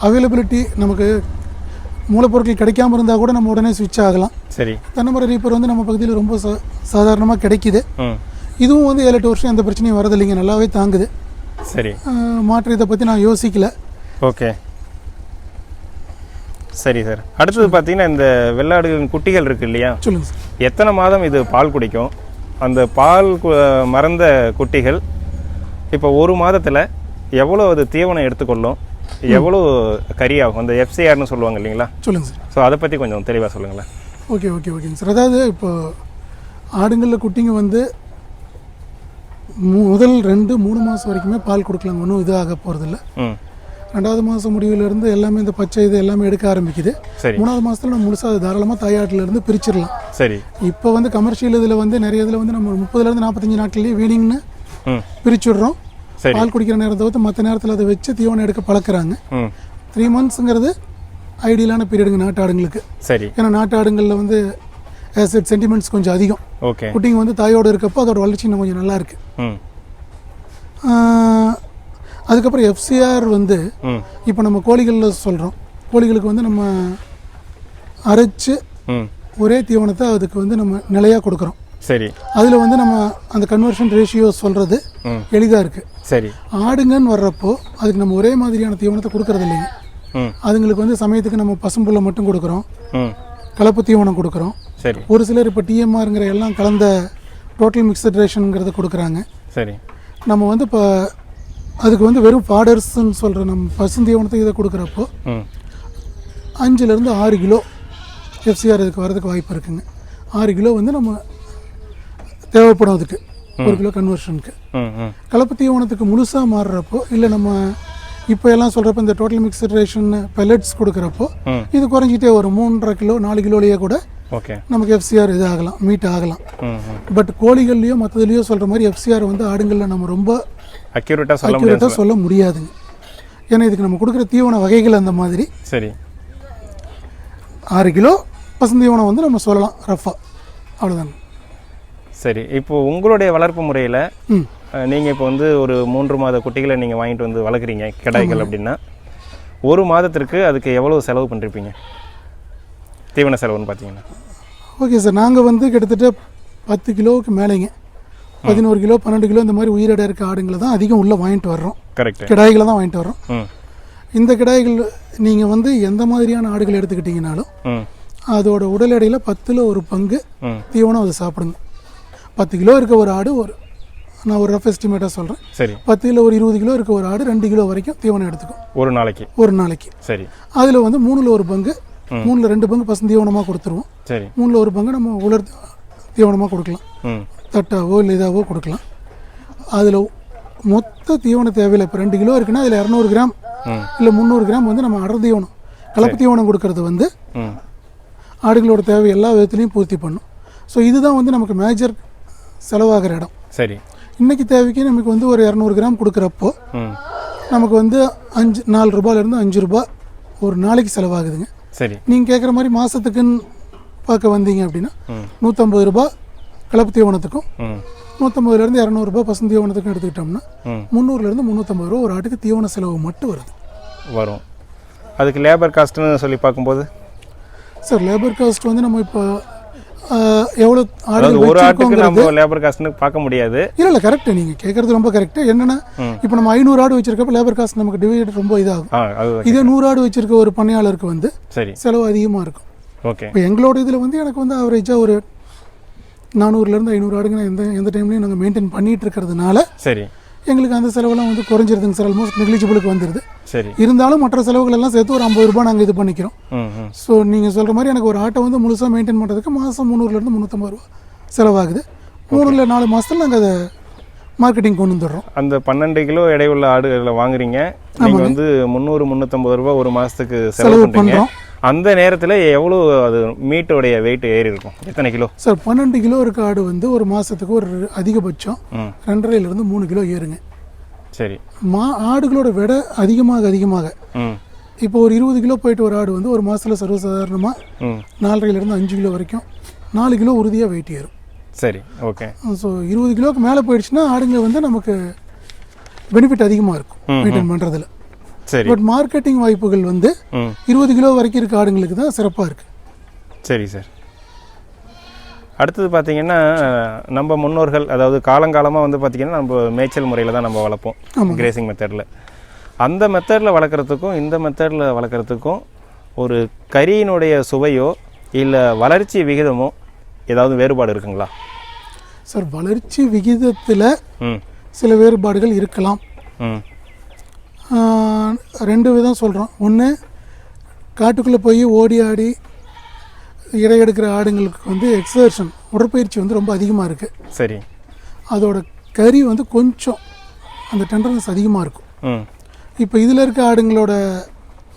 அவைலபிலிட்டி நமக்கு மூலப்பொருட்கள் கிடைக்காம இருந்தால் கூட நம்ம உடனே ஸ்விட்ச் ஆகலாம். சரி. தென்னை மர ரீப்பர் வந்து நம்ம பகுதியில் ரொம்ப சாதாரணமாக கிடைக்கிது. இதுவும் வந்து 7-8 வருஷம் எந்த பிரச்சனையும் வரதில்லைங்க, நல்லாவே தாங்குது. சரி. மாற்று இதை பற்றி நான் யோசிக்கல. ஓகே. சரி சார். அடுத்தது பார்த்தீங்கன்னா இந்த வெள்ளாடுகளின் குட்டிகள் இருக்குது இல்லையா? சொல்லுங்கள் சார். எத்தனை மாதம் இது பால் குடிக்கும்? அந்த பால் மறந்த குட்டிகள் இப்போ 1 மாதத்தில் எவ்வளோ அது தீவனம் எடுத்துக்கொள்ளும், எவ்வளோ கறியாகும், அந்த எஃப்சிஆர்னு சொல்லுவாங்க இல்லைங்களா? சொல்லுங்கள் சார். ஸோ அதை பற்றி கொஞ்சம் தெளிவாக சொல்லுங்களேன். ஓகேங்க சார். அதாவது இப்போ ஆடுங்களில் குட்டிங்க வந்து முதல் 2-3 மாதம் வரைக்குமே பால் கொடுக்கலாங்க, ஒன்றும் இது ஆக போகிறதில்ல. 2வது மாதம் முடிவிலேருந்து எல்லாமே இந்த பச்சை இது எல்லாமே எடுக்க ஆரம்பிக்குது. 3வது மாதத்தில் நம்ம முழுசாக அது தாராளமாக தாயாட்டிலேருந்து பிரிச்சிடலாம். சரி. இப்போ வந்து கமர்ஷியல் இதில் வந்து நிறைய இதில் வந்து நம்ம 30-45 நாட்கள்லேயே வீனிங்னு பிரிச்சுடுறோம். பால் குடிக்கிற நேரத்தை வந்து மற்ற நேரத்தில் அதை வச்சு தீவனம் எடுக்க பழக்கிறாங்க. 3 மந்த்ஸுங்கிறது ஐடியலான பீரியடுங்க நாட்டு ஆடுங்களுக்கு. சரி. ஏன்னா நாட்டு ஆடுங்களில் வந்து ஆசிட் சென்டிமெண்ட்ஸ் கொஞ்சம் அதிகம். ஓகே. குட்டிங்க வந்து தாயோடு இருக்கப்போ அதோட வளர்ச்சி இன்னும் கொஞ்சம் நல்லா இருக்கு. அதுக்கப்புறம் எஃப்சிஆர் வந்து இப்போ நம்ம கோழிகளில் சொல்கிறோம். கோழிகளுக்கு வந்து நம்ம அரைச்சு ஒரே தீவனத்தை அதுக்கு வந்து நம்ம நிலையாக கொடுக்குறோம். சரி. அதில் வந்து நம்ம அந்த கன்வர்ஷன் ரேஷியோ சொல்கிறது எளிதாக இருக்குது. சரி. ஆடுங்கன்னு வர்றப்போ அதுக்கு நம்ம ஒரே மாதிரியான தீவனத்தை கொடுக்கறது இல்லைங்க. அதுங்களுக்கு வந்து சமயத்துக்கு நம்ம பசும்புல்லை மட்டும் கொடுக்குறோம், கலப்பு தீவனம் கொடுக்குறோம். சரி. ஒரு சிலர் இப்போ டிஎம்ஆருங்கிற எல்லாம் கலந்த டோட்டல் மிக்சட் ரேஷனுங்கிறத கொடுக்குறாங்க. சரி. நம்ம வந்து இப்போ அதுக்கு வந்து வெறும் ஃபாடர்ஸ்ன்னு சொல்கிற நம்ம பசுந்தீவனத்துக்கு இதை கொடுக்குறப்போ 5லேருந்து 6 கிலோ எஃப்சிஆர் இதுக்கு வரதுக்கு வாய்ப்பு இருக்குங்க. 6 கிலோ வந்து நம்ம தேவைப்படும் அதுக்கு 1 கிலோ கன்வர்ஷனுக்கு. கலப்பு தீவனத்துக்கு முழுசாக மாறுறப்போ இல்லை நம்ம இப்போ எல்லாம் சொல்கிறப்ப இந்த டோட்டல் மிக்சட் ரேஷன் பெல்லட்ஸ் கொடுக்குறப்போ இது குறைஞ்சிட்டே வரும். 3.5 கிலோ 4 கிலோலேயே கூட நமக்கு எஃப்சிஆர் இது ஆகலாம், மீட் ஆகலாம். பட் கோழிகள்லையோ மற்றதுலையோ சொல்கிற மாதிரி எஃப்சிஆர் வந்து ஆடுங்களில் நம்ம ரொம்ப அக்யூரேட்டாக சொல்ல முடியாதுங்க. ஏன்னா இதுக்கு நம்ம கொடுக்குற தீவன வகைகள் அந்த மாதிரி. சரி, 6 கிலோ பசுந்தீவனம் வந்து நம்ம சொல்லலாம் ரஃபா, அவ்வளோதாங்க. சரி, இப்போது உங்களுடைய வளர்ப்பு முறையில் நீங்கள் இப்போ வந்து ஒரு 3 மாத குட்டிகளை நீங்கள் வாங்கிட்டு வந்து வளர்க்குறீங்க கிடாய்கள் அப்படின்னா, ஒரு மாதத்திற்கு அதுக்கு எவ்வளோ செலவு பண்ணிருப்பீங்க தீவன செலவுன்னு பார்த்தீங்கன்னா? ஓகே சார், நாங்கள் வந்து கிட்டத்தட்ட 10 கிலோவுக்கு மேலேங்க, 11 கிலோ 12 கிலோ இந்த மாதிரி உயிரிட இருக்க ஆடுங்களை தான் அதிகம் உள்ளே வாங்கிட்டு வர்றோம். கரெக்ட், கிடாய்களை தான் வாங்கிட்டு வர்றோம். இந்த கிடாய்கள் நீங்கள் வந்து எந்த மாதிரியான ஆடுகள் எடுத்துக்கிட்டிங்கனாலும் அதோட உடல் எடையில் 10ல் 1 பங்கு தீவனம் அது சாப்பிடுங்க. 10 கிலோ இருக்க ஒரு ஆடு, நான் ஒரு ரஃப் எஸ்டிமேட்டாக சொல்கிறேன், சரி, 10ல் ஒரு 20 கிலோ இருக்க ஒரு ஆடு 2 கிலோ வரைக்கும் தீவனம் எடுத்துக்கும் ஒரு நாளைக்கு. சரி, அதில் வந்து 3ல் 1 பங்கு 3ல் 2 பங்கு பசுந்தீவனமாக கொடுத்துருவோம். சரி, 3ல் 1 பங்கு நம்ம உலர் தீவனமாக கொடுக்கலாம், தட்டாவோ இல்லை இதாவோ கொடுக்கலாம். அதில் மொத்த தீவன தேவையில்லை. இப்போ 2 கிலோ இருக்குன்னா அதில் 200 கிராம் இல்லை 300 கிராம் வந்து நம்ம அடர் தீவனம் கலப்பு தீவனம் கொடுக்கறது வந்து ஆடுகளோட தேவை எல்லா விதத்துலையும் பூர்த்தி பண்ணும். ஸோ இதுதான் வந்து நமக்கு மேஜர் செலவாகிற இடம். சரி, இன்றைக்கி தேவைக்கு நமக்கு வந்து ஒரு 200 கிராம் கொடுக்குறப்போ நமக்கு வந்து 4 ரூபாயிலேருந்து 5 ரூபா ஒரு நாளைக்கு செலவாகுதுங்க. சரி, நீங்கள் கேட்குற மாதிரி மாதத்துக்குன்னு பார்க்க வந்தீங்க அப்படின்னா 150 ரூபா கலப்பு தீவனத்துக்கும் 150லேருந்து 200 ரூபா பசுந்தீவனத்துக்கும் எடுத்துக்கிட்டோம்னா 300லேருந்து 350 ரூபா ஒரு ஆட்டுக்கு தீவன செலவு மட்டும் வரும். அதுக்கு லேபர் காஸ்ட்னு சொல்லி பார்க்கும்போது சார், லேபர் காஸ்ட் வந்து நம்ம இப்போ எவ்வளோ ஒரு ஆட்டுக்கு நம்ம லேபர் காஸ்ட்னு பார்க்க முடியாது. இல்லை கரெக்ட், நீங்கள் கேட்குறது ரொம்ப கரெக்ட். என்னென்னா இப்போ நம்ம 500 ஆடு வச்சிருக்கப்ப லேபர் காஸ்ட் நமக்கு டிவைட் ரொம்ப இதாகும். இதே 100 ஆடு வச்சிருக்க ஒரு பண்ணையாளருக்கு வந்து செலவு அதிகமாக இருக்கும். ஓகே, இப்போ எங்களோட இதில் வந்து எனக்கு வந்து ஆவரேஜாக ஒரு 400லேருந்து 500 ஆடுங்க எந்த டைம்லையும் நாங்கள் மெயின்டைன் பண்ணிட்டு இருக்கிறதுனால சரி எங்களுக்கு அந்த செலவெல்லாம் வந்து குறைஞ்சிருதுங்க சார், ஆல்மோஸ்ட் நெக்லிஜிபிளுக்கு வந்துடுது. சரி, இருந்தாலும் மற்ற செலவுகள் எல்லாம் சேர்த்து ஒரு 50 ரூபாய் நாங்கள் இது பண்ணிக்கிறோம். ஸோ நீங்கள் சொல்கிற மாதிரி எனக்கு ஒரு ஆட்டை வந்து முழுசாக மெயின்டைன் பண்ணுறதுக்கு மாதம் 300லேருந்து 350 ரூபா செலவாகுது. 3-4 மாதத்தில் நாங்கள் அதை மார்க்கெட்டிங் கொண்டு வந்துடுறோம். அந்த 12 கிலோ எடையுள்ள ஆடுகளை வாங்குறீங்க, நீங்கள் வந்து 300-350 ரூபா ஒரு மாதத்துக்கு செலவு பண்ணுறோம். அந்த நேரத்தில் எவ்வளோ அது மீட்டோடைய வெயிட் ஏறி இருக்கும்? எத்தனை கிலோ சார்? 12 கிலோ இருக்க ஆடு வந்து ஒரு மாதத்துக்கு ஒரு அதிகபட்சம் 2.5லேருந்து 3 கிலோ ஏறுங்க. சரி, ஆடுகளோட விடை அதிகமாக இப்போ ஒரு 20 கிலோ போயிட்டு ஒரு ஆடு வந்து ஒரு மாதத்தில் சர்வசாதாரணமாக 4.5லேருந்து 5 கிலோ வரைக்கும் 4 கிலோ உறுதியாக வெயிட் ஏறும். சரி, ஓகே. ஸோ 20 கிலோவுக்கு மேலே போயிடுச்சுன்னா ஆடுங்க வந்து நமக்கு பெனிஃபிட் அதிகமாக இருக்கும் மெயின்டைன் பண்ணுறதுல. சரி, பட் மார்க்கெட்டிங் வாய்ப்புகள் வந்து 20 கிலோ வரைக்கும் இருக்க ஆடுங்களுக்கு தான் சிறப்பாக இருக்குது. சரி சார். அடுத்தது பார்த்தீங்கன்னா நம்ம முன்னோர்கள், அதாவது காலங்காலமாக வந்து பார்த்திங்கன்னா நம்ம மேய்ச்சல் முறையில் தான் நம்ம வளர்ப்போம், கிரேசிங் மெத்தடில். அந்த மெத்தடில் வளர்க்குறதுக்கும் இந்த மெத்தடில் வளர்க்குறதுக்கும் ஒரு கறியினுடைய சுவையோ இல்லை வளர்ச்சி விகிதமோ ஏதாவது வேறுபாடு இருக்குங்களா? சார், வளர்ச்சி விகிதத்தில் சில வேறுபாடுகள் இருக்கலாம். 2 விதம் சொல்கிறோம். ஒன்று, காட்டுக்குள்ளே போய் ஓடி ஆடி இடை எடுக்கிற ஆடுங்களுக்கு வந்து எக்ஸர்ஷன் உடற்பயிற்சி வந்து ரொம்ப அதிகமாக இருக்குது. சரி, அதோட கறி வந்து கொஞ்சம் அந்த டெண்டர்னஸ் அதிகமாக இருக்கும். இப்போ இதில் இருக்க ஆடுங்களோட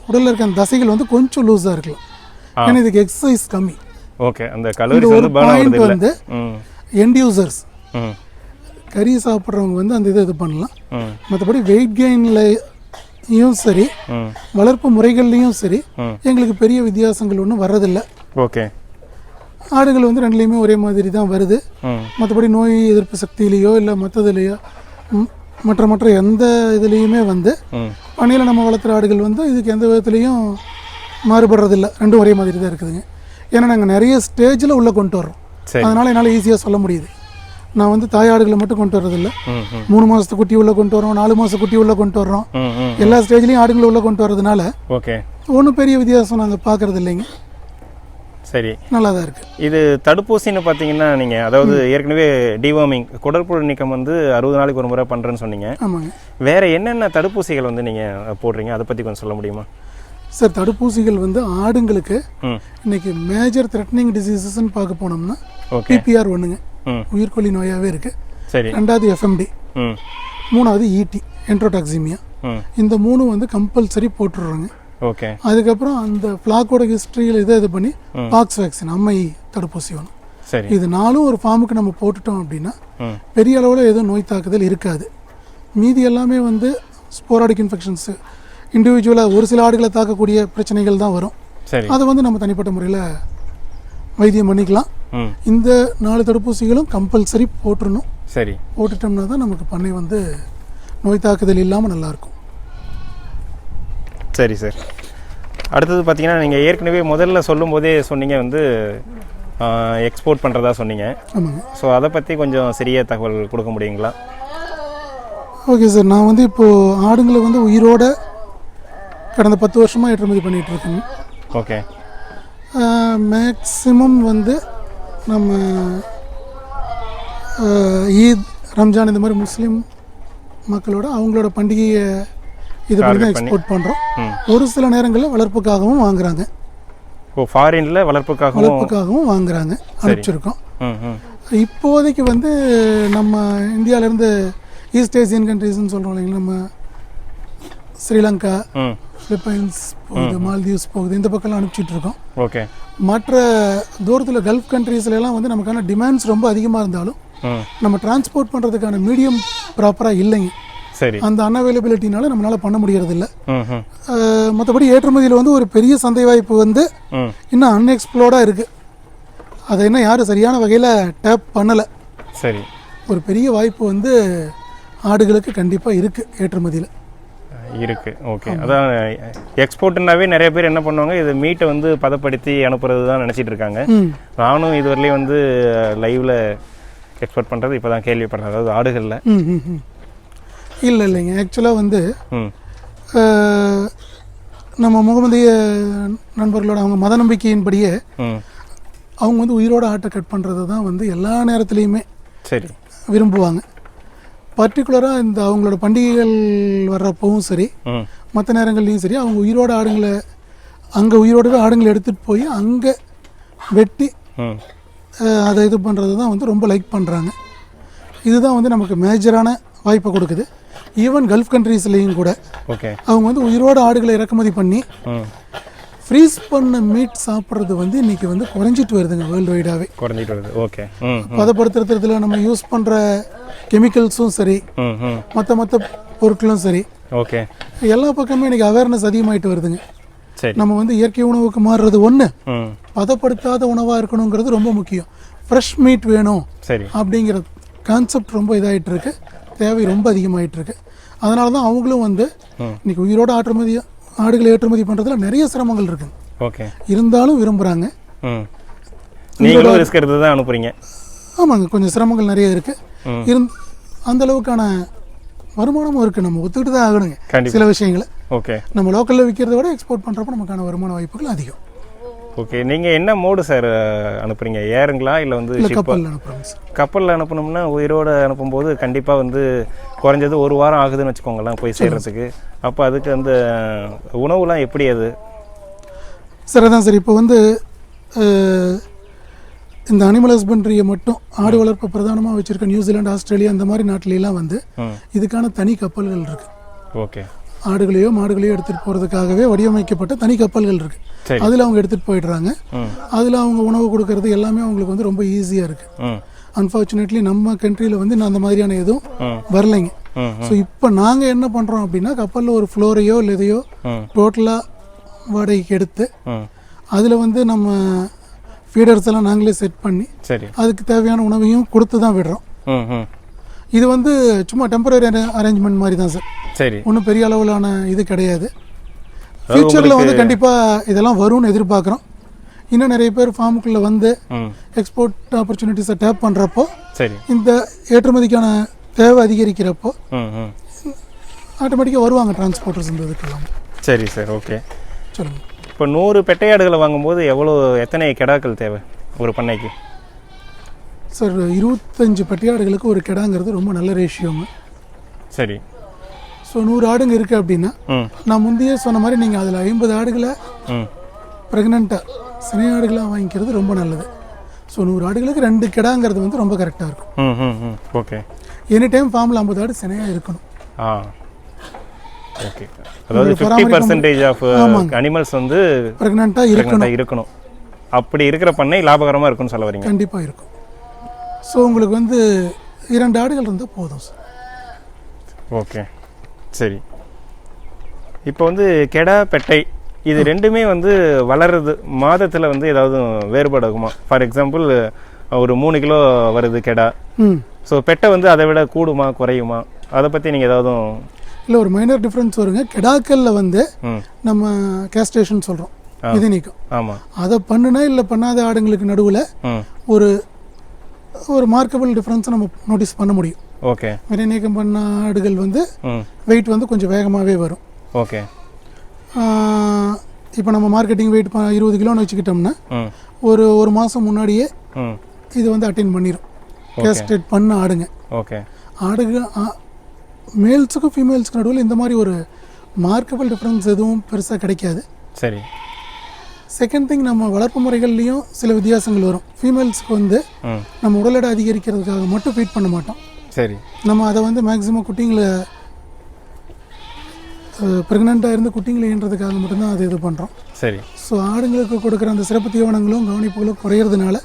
உடலில் இருக்க அந்த தசைகள் வந்து கொஞ்சம் லூஸாக இருக்கலாம். ஏன்னா இதுக்கு எக்ஸசைஸ் கம்மி. ஓகே, அந்த கலோரிஸ் ஒரு பாயிண்ட் வந்து எண்ட் யூசர்ஸ் கறி சாப்பிட்றவங்க வந்து அந்த இது பண்ணலாம். மற்றபடி வெயிட் கெயின்லையும் சரி வளர்ப்பு முறைகள்லையும் சரி எங்களுக்கு பெரிய வித்தியாசங்கள் ஒன்றும் வர்றதில்லை. ஓகே, ஆடுகள் வந்து ரெண்டுலேயுமே ஒரே மாதிரி தான் வருது. மற்றபடி நோய் எதிர்ப்பு சக்தியிலையோ இல்லை மற்றதுலையோ மற்ற எந்த இதுலேயுமே வந்து பண்ணையில் நம்ம வளர்த்துற ஆடுகள் வந்து இதுக்கு எந்த விதத்துலேயும் மாறுபடுறதில்லை. ரெண்டும் ஒரே மாதிரி தான் இருக்குதுங்க. ஏன்னா நாங்கள் நிறைய ஸ்டேஜில் உள்ளே கொண்டு வர்றோம். அதனால் என்னால் ஈஸியாக சொல்ல முடியுது. நான் வந்து தாயாடுகளை மட்டும் கொண்டு வர்றதில்லை, 3 மாதத்து குட்டி உள்ள கொண்டு வரோம், 4 மாத குட்டி உள்ள கொண்டு வர்றோம். எல்லா ஸ்டேஜ்லையும் ஆடுகளை உள்ள கொண்டு வர்றதுனால ஒன்றும் பெரிய வித்தியாசம் நாங்கள் பார்க்கறது இல்லைங்க. சரி, நல்லா தான் இருக்குது. இது தடுப்பூசின்னு பார்த்தீங்கன்னா நீங்கள் அதாவது ஏற்கனவே டிவார்மிங் குடற்புழு நீக்கம் வந்து 60 நாளைக்கு ஒரு முறை பண்ணுறேன்னு சொன்னீங்க. ஆமாங்க. வேறு என்னென்ன தடுப்பூசிகள் வந்து நீங்கள் போடுறீங்க, அதை பற்றி கொஞ்சம் சொல்ல முடியுமா? சார், தடுப்பூசிகள் வந்து ஆடுங்களுக்கு இன்னைக்கு மேஜர் த்ரெட்னிங் டிசீசஸ்ன்னு பார்க்க போனோம்னா PPR ஒன்றுங்க, உயிர்கொல்லி நோயாகவே இருக்குது. சரி. 2வது FMD, 3வது ET என்ட்ரோடாக்சிமியா. இந்த 3 வந்து கம்பல்சரி போட்டுடுறாங்க. ஓகே. அதுக்கப்புறம் அந்த ஃப்ளாக்கோட ஹிஸ்ட்ரியில் இது பண்ணி பாக்ஸ் வேக்சின், அம்மை தடுப்பூசி ஒன்று. சரி. இது 4 ஒரு ஃபார்முக்கு நம்ம போட்டுட்டோம் அப்படின்னா பெரிய அளவில் எதுவும் நோய் தாக்குதல் இருக்காது. மீதி எல்லாமே வந்து ஸ்போராடிக் இன்ஃபெக்ஷன்ஸு, இண்டிவிஜுவலாக ஒரு சில ஆடுகளை தாக்கக்கூடிய பிரச்சனைகள் தான் வரும். சரி. அதை வந்து நம்ம தனிப்பட்ட முறையில் வைத்தியம் பண்ணிக்கலாம். இந்த 4 தடுப்பூசிகளும் கம்பல்சரி போட்டுடணும். சரி. போட்டுட்டோம்னா தான் நமக்கு பண்ணை வந்து நோய் தாக்குதல் இல்லாமல் நல்லாயிருக்கும். சரி சார். அடுத்தது பார்த்தீங்கன்னா நீங்கள் ஏற்கனவே முதல்ல சொல்லும் போதே சொன்னீங்க வந்து எக்ஸ்போர்ட் பண்ணுறதா சொன்னீங்க. ஆமாங்க. ஸோ அதை பற்றி கொஞ்சம் சிறிய தகவல் கொடுக்க முடியுங்களா? ஓகே சார், நான் வந்து இப்போது ஆடுங்களை வந்து உயிரோட கடந்த 10 வருஷமாக ஏற்றுமதி பண்ணிகிட்டு இருக்கேங்க. ஓகே. மேக்ஸிமம் வந்து நம்ம ஈத், ரம்ஜான் இந்த மாதிரி முஸ்லீம் மக்களோட அவங்களோட பண்டிகையை இது பண்ணி தான் எக்ஸ்போர்ட் பண்ணுறோம். ஒரு சில நேரங்களில் வளர்ப்புக்காகவும் வாங்குறாங்க. ஓ, ஃபாரினில் வளர்ப்புக்காகவும் வாங்குறாங்க, அனுப்பிச்சிருக்கோம். இப்போதைக்கு வந்து நம்ம இந்தியாவிலேருந்து ஈஸ்ட் ஏசியன் கண்ட்ரீஸ்ன்னு சொல்கிறோம் இல்லைங்களா, நம்ம ஸ்ரீலங்கா, பிலிப்பைன்ஸ் போகுது, மால்தீவ்ஸ் போகுது, இந்த பக்கம்லாம் அனுப்பிச்சிட்டு இருக்கோம். ஓகே. மற்ற தூரத்தில் கல்ஃப் கண்ட்ரீஸ்லாம் வந்து நமக்கான டிமாண்ட்ஸ் ரொம்ப அதிகமாக இருந்தாலும் நம்ம டிரான்ஸ்போர்ட் பண்ணுறதுக்கான மீடியம் ப்ராப்பராக இல்லைங்க. சரி. அந்த அன்அவைலபிலிட்டினால நம்மளால் பண்ண முடியறது இல்லை. மற்றபடி ஏற்றுமதியில் வந்து ஒரு பெரிய சந்தை வாய்ப்பு வந்து இன்னும் அன்எக்ஸ்ப்ளோர்டாக இருக்குது. அதை இன்னும் யாரும் சரியான வகையில் டேப் பண்ணலை. சரி. ஒரு பெரிய வாய்ப்பு வந்து ஆடுகளுக்கு கண்டிப்பாக இருக்குது, ஏற்றுமதியில் இருக்குது. ஓகே. அதான் எக்ஸ்போர்ட்னாவே நிறைய பேர் என்ன பண்ணுவாங்க, இது மீட்டை வந்து பதப்படுத்தி அனுப்புறது தான் நினச்சிட்டு இருக்காங்க. நானும் இதுவரையிலையும் வந்து லைவில் எக்ஸ்போர்ட் பண்ணுறது இப்போ தான் கேள்விப்படுறேன், அதாவது ஆடுகளில். இல்லைங்க, ஆக்சுவலாக வந்து நம்ம முகமதிய நண்பர்களோட அவங்க மத நம்பிக்கையின்படியே அவங்க வந்து உயிரோட ஆட்டை கட் பண்ணுறது தான் வந்து எல்லா நேரத்துலையுமே சரி விரும்புவாங்க. பர்டிகுலராக இந்த அவங்களோட பண்டிகைகள் வர்றப்பவும் சரி, மற்ற நேரங்கள்லையும் சரி, அவங்க உயிரோட ஆடுங்களை உயிரோடவே ஆடுங்களை எடுத்துகிட்டு போய் அங்கே வெட்டி அதை இது பண்ணுறது தான் வந்து ரொம்ப லைக் பண்ணுறாங்க. இதுதான் வந்து நமக்கு மேஜரான வாய்ப்பை கொடுக்குது. ஈவன் கல்ஃப் கண்ட்ரீஸ்லேயும் கூட அவங்க வந்து உயிரோட ஆடுகளை இறக்குமதி பண்ணி ஃப்ரீஸ் பண்ண மீட் சாப்பிட்றது வந்து இன்னைக்கு வந்து குறைஞ்சிட்டு வருதுங்க, வேர்ல்டு வைடாகவே குறைஞ்சிட்டு வருது. ஓகே. பதப்படுத்துறதுல நம்ம யூஸ் பண்ணுற கெமிக்கல்ஸும் சரி, மற்ற பொருட்களும் சரி, ஓகே, எல்லா பக்கமே இன்னைக்கு அவேர்னஸ் அதிகமாகிட்டு வருதுங்க. சரி. நம்ம வந்து இயற்கை உணவுக்கு மாறுறது ஒன்று, பதப்படுத்தாத உணவாக இருக்கணுங்கிறது ரொம்ப முக்கியம். ஃப்ரெஷ் மீட் வேணும் சரி அப்படிங்கிற கான்செப்ட் ரொம்ப இதாகிட்டு இருக்கு, தேவை ரொம்ப அதிகமாகிட்டு இருக்கு. அதனால தான் அவங்களும் வந்து இன்னைக்கு உயிரோட ஆடுகளை ஏற்றுமதி பண்ணுறதுல நிறைய சிரமங்கள் இருக்கு. ஓகே. இருந்தாலும் விரும்புகிறாங்க. நீங்களும் ரிஸ்க் எடுத்து தான் அனுப்புறீங்க. ஆமாங்க, கொஞ்சம் சிரமங்கள் நிறைய இருக்கு. அந்த அளவுக்கான வருமானமும் இருக்கு, நம்ம ஒத்துக்கிட்டு தான் ஆகணுங்க சில விஷயங்களை. ஓகே. நம்ம லோக்கலில் விற்கிறத விட எக்ஸ்போர்ட் பண்ணுறப்ப நமக்கான வருமான வாய்ப்புகள் அதிகம். ஓகே. நீங்கள் என்ன மோடு சார் அனுப்புறீங்க, ஏருங்களா இல்லை வந்து கப்பலில் அனுப்புகிறோங்க சார். கப்பலில் அனுப்பணும்னா உயிரோடு அனுப்பும்போது கண்டிப்பாக வந்து குறைஞ்சது 1 வாரம் ஆகுதுன்னு வச்சுக்கோங்களேன் போய் சேர்றதுக்கு. அப்போ அதுக்கு அந்த உணவுலாம் எப்படி அது சார்? அதான் சார், இப்போ வந்து இந்த அனிமல் ஹஸ்பண்ட்ரியை மட்டும் ஆடு வளர்ப்பை பிரதானமாக வச்சுருக்க நியூசிலாந்து, ஆஸ்திரேலியா இந்த மாதிரி நாட்டிலெலாம் வந்து இதுக்கான தனி கப்பல்கள் இருக்குது. ஓகே. ஆடுகளையோ மாடுகளையோ எடுத்துகிட்டு போகிறதுக்காகவே வடிவமைக்கப்பட்ட தனி கப்பல்கள் இருக்குது. அதில் அவங்க எடுத்துகிட்டு போயிடுறாங்க. அதில் அவங்க உணவு கொடுக்கறது எல்லாமே அவங்களுக்கு வந்து ரொம்ப ஈஸியாக இருக்குது. அன்ஃபார்ச்சுனேட்லி நம்ம கண்ட்ரியில் வந்து அந்த மாதிரியான எதுவும் வரலைங்க. ஸோ இப்போ நாங்கள் என்ன பண்ணுறோம் அப்படின்னா, கப்பலில் ஒரு ஃப்ளோரையோ இல்லை எதையோ டோட்டலாக வாடகைக்கு எடுத்து அதில் வந்து நம்ம ஃபீடர்ஸ் எல்லாம் நாங்களே செட் பண்ணி அதுக்கு தேவையான உணவையும் கொடுத்து தான் விடுறோம். இது வந்து சும்மா டெம்பரரி அரேஞ்ச்மெண்ட் மாதிரி தான் சார். சரி. ஒன்றும் பெரிய அளவிலான இது கிடையாது. ஃபியூச்சரில் வந்து கண்டிப்பாக இதெல்லாம் வரும்னு எதிர்பார்க்குறோம். இன்னும் நிறைய பேர் ஃபார்முக்குள்ளே வந்து எக்ஸ்போர்ட் ஆப்பர்ச்சுனிட்டிஸை டேப் பண்ணுறப்போ, இந்த ஏற்றுமதிக்கான தேவை அதிகரிக்கிறப்போ ஆட்டோமேட்டிக்காக வருவாங்க டிரான்ஸ்போர்ட்டர்ஸ் இந்த இதுக்கெல்லாம். சரி சார். ஓகே. சொல்லுங்கள். இப்போ 100 பெட்டையாடுகளை வாங்கும்போது எத்தனை கிடாக்கள் தேவை ஒரு பண்ணைக்கு? சார் 25 பெட்டையாடுகளுக்கு ஒரு கிடாங்கிறது ரொம்ப நல்ல ரேஷியோங்க. சரி. ஸோ 100 ஆடுங்க இருக்குது அப்படின்னா நான் முந்தையே சொன்ன மாதிரி நீங்கள் அதில் 50 ஆடுகளை ப்ரெக்னெண்ட்டாக சினை ஆடுகளாக வாங்கிக்கிறது ரொம்ப நல்லது. ஸோ 100 ஆடுகளுக்கு 2 கிடாங்கிறது வந்து ரொம்ப கரெக்டாக இருக்கும். ஓகே. எனி டைம் ஃபார்மில் 50 ஆடு சினையாக இருக்கணும். ஓகே. அதாவது 50% ஆஃப் அனிமல்ஸ் வந்து ப்ரெக்னெண்ட்டாக இருக்கணும். அப்படி இருக்கிற பண்ணை லாபகரமாக இருக்கும்னு சொல்ல வரீங்க? கண்டிப்பாக இருக்கும். ஸோ உங்களுக்கு வந்து 2 ஆடுகள் இருந்தால் போதும் சார். ஓகே, சரி. இப்போ வந்து கெடா பெட்டை இது ரெண்டுமே வந்து வளருது மாதத்தில் வந்து ஏதாவது வேறுபாடுமா? ஃபார் எக்ஸாம்பிள் ஒரு 3 கிலோ வருது கெடா. ஸோ பெட்டை வந்து அதை விட கூடுமா குறையுமா? அதை பற்றி நீங்கள் ஏதாவது? இல்லை, ஒரு மைனர் டிஃப்ரென்ஸ் வருங்க. கெடாக்களில் வந்து நம்ம கேஸ்ட்ரேஷன் சொல்கிறோம், இது நீக்கம். ஆமாம். அதை பண்ணுனா இல்லை பண்ணாத ஆடுங்களுக்கு நடுவில் ஒரு மார்க்கபிள் டிஃப்ரென்ஸை நம்ம நோட்டீஸ் பண்ண முடியும். ஓகே. விதை நீக்கம் பண்ண ஆடுகள் வந்து வெயிட் வந்து கொஞ்சம் வேகமாகவே வரும். ஓகே. இப்போ நம்ம மார்க்கெட்டிங் வெயிட் 20 கிலோன்னு வச்சுக்கிட்டோம்னா ஒரு மாதம் முன்னாடியே இது வந்து அட்டைன் பண்ணிடும் கேஸ்ட்ரேட் பண்ண ஆடுங்க. ஓகே. ஆடுங்க மேல்ஸுக்கும் ஃபீமேல்ஸுக்கு நடுவில் இந்த மாதிரி ஒரு மார்க்கபிள் டிஃப்ரென்ஸ் எதுவும் பெருசாக கிடைக்காது. சரி. செகண்ட் திங், நம்ம வளர்ப்பு முறைகள்லேயும் சில வித்தியாசங்கள் வரும். ஃபீமேல்ஸுக்கு வந்து நம்ம உடல் எடை அதிகரிக்கிறதுக்காக மட்டும் ஃபீட் பண்ண மாட்டோம். சரி. நம்ம அதை வந்து மேக்ஸிமம் குட்டிங்களை ப்ரெக்னெண்ட்டாக இருந்து குட்டிங்களை ஈன்றதுக்காக மட்டும்தான் அதை இது பண்ணுறோம். சரி. ஸோ ஆடுங்களுக்கு கொடுக்குற அந்த சிறப்பு தீவனங்களும் கவனிப்புகளும் குறையிறதுனால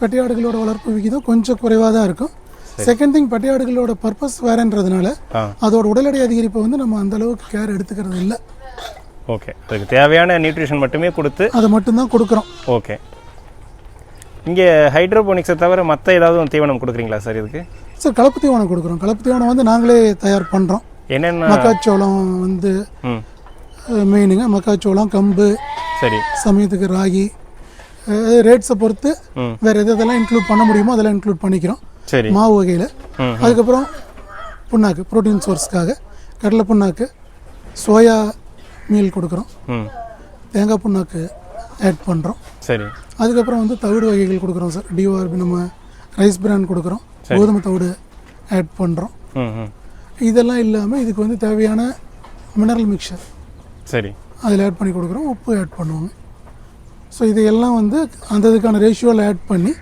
பெட்டையாடுகளோட வளர்ப்பு விகிதம் கொஞ்சம் குறைவாக தான் இருக்கும். செகண்ட் திங், பெட்டையாடுகளோட பர்பஸ் வேறன்றதுனால அதோட உடல் எடை அதிகரிப்பை வந்து நம்ம அந்த அளவுக்கு கேர் எடுத்துக்கிறது இல்லை. ஓகே. அதுக்கு தேவையான நியூட்ரிஷன் மட்டுமே கொடுத்து அதை மட்டும்தான் கொடுக்குறோம். ஓகே. இங்கே ஹைட்ரோபோனிக்ஸை தவிர மற்ற ஏதாவது தீவனம் கொடுக்குறீங்களா சார் இதுக்கு? சார் கலப்பு தீவனம் கொடுக்குறோம். கலப்பு தீவனம் வந்து நாங்களே தயார் பண்ணுறோம். என்னென்ன? மக்காச்சோளம் வந்து மெயினுங்க. மக்காச்சோளம், கம்பு, சரி, சமயத்துக்கு ராகி, ரேட்ஸை பொறுத்து வேறு எதெல்லாம் இன்க்ளூட் பண்ண முடியுமோ அதெல்லாம் இன்க்ளூட் பண்ணிக்கிறோம். சரி. மாவு வகையில். அதுக்கப்புறம் புண்ணாக்கு, ப்ரோட்டீன் சோர்ஸ்க்காக கடலை புண்ணாக்கு, சோயா மீல் கொடுக்குறோம். தேங்காய் புண்ணாக்கு ஆட் பண்ணுறோம். சரி. அதுக்கப்புறம் வந்து தவிடு வகைகள் கொடுக்குறோம் சார். டிஓஆர்பி நம்ம ரைஸ் பிராண்ட் கொடுக்குறோம். கோதுமை தவிடு ஆட் பண்ணுறோம். இதெல்லாம் இல்லாமல் இதுக்கு வந்து தேவையான மினரல் மிக்சர், சரி, அதில் ஆட் பண்ணி கொடுக்குறோம். உப்பு ஆட் பண்ணுவோங்க. ஸோ இதையெல்லாம் வந்து அந்த இதுக்கான ரேஷியோவில் ஆட் பண்ணி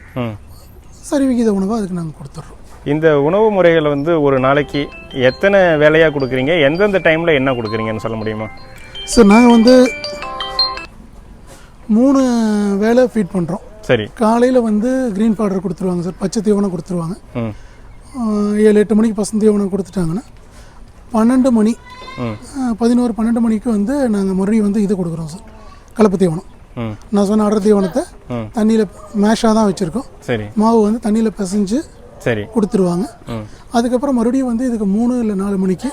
சரிவிகித உணவை அதுக்கு நாங்கள் கொடுத்துட்றோம். இந்த உணவு முறைகளை வந்து ஒரு நாளைக்கு எத்தனை வேலையாக கொடுக்குறீங்க? எந்தெந்த டைமில் என்ன கொடுக்குறீங்கன்னு சொல்ல முடியுமா? சார் நாங்கள் வந்து 3 வேளை ஃபீட் பண்ணுறோம். சரி. காலையில் வந்து க்ரீன் பவுடர் கொடுத்துருவாங்க சார், பச்சை தீவனம் கொடுத்துருவாங்க. 7-8 மணிக்கு பசுந்தீவனம் கொடுத்துட்டாங்கன்னா 12 மணி 11-12 மணிக்கு வந்து நாங்கள் மறுபடியும் வந்து இது கொடுக்குறோம் சார், கலப்பு தீவனம். நான் சொன்ன அடர் தீவனத்தை தண்ணியில் மேஷாக தான் வச்சுருக்கோம். சரி. மாவு வந்து தண்ணியில் பிசைஞ்சு சரி கொடுத்துருவாங்க. அதுக்கப்புறம் மறுபடியும் வந்து இதுக்கு 3 இல்லை 4 மணிக்கு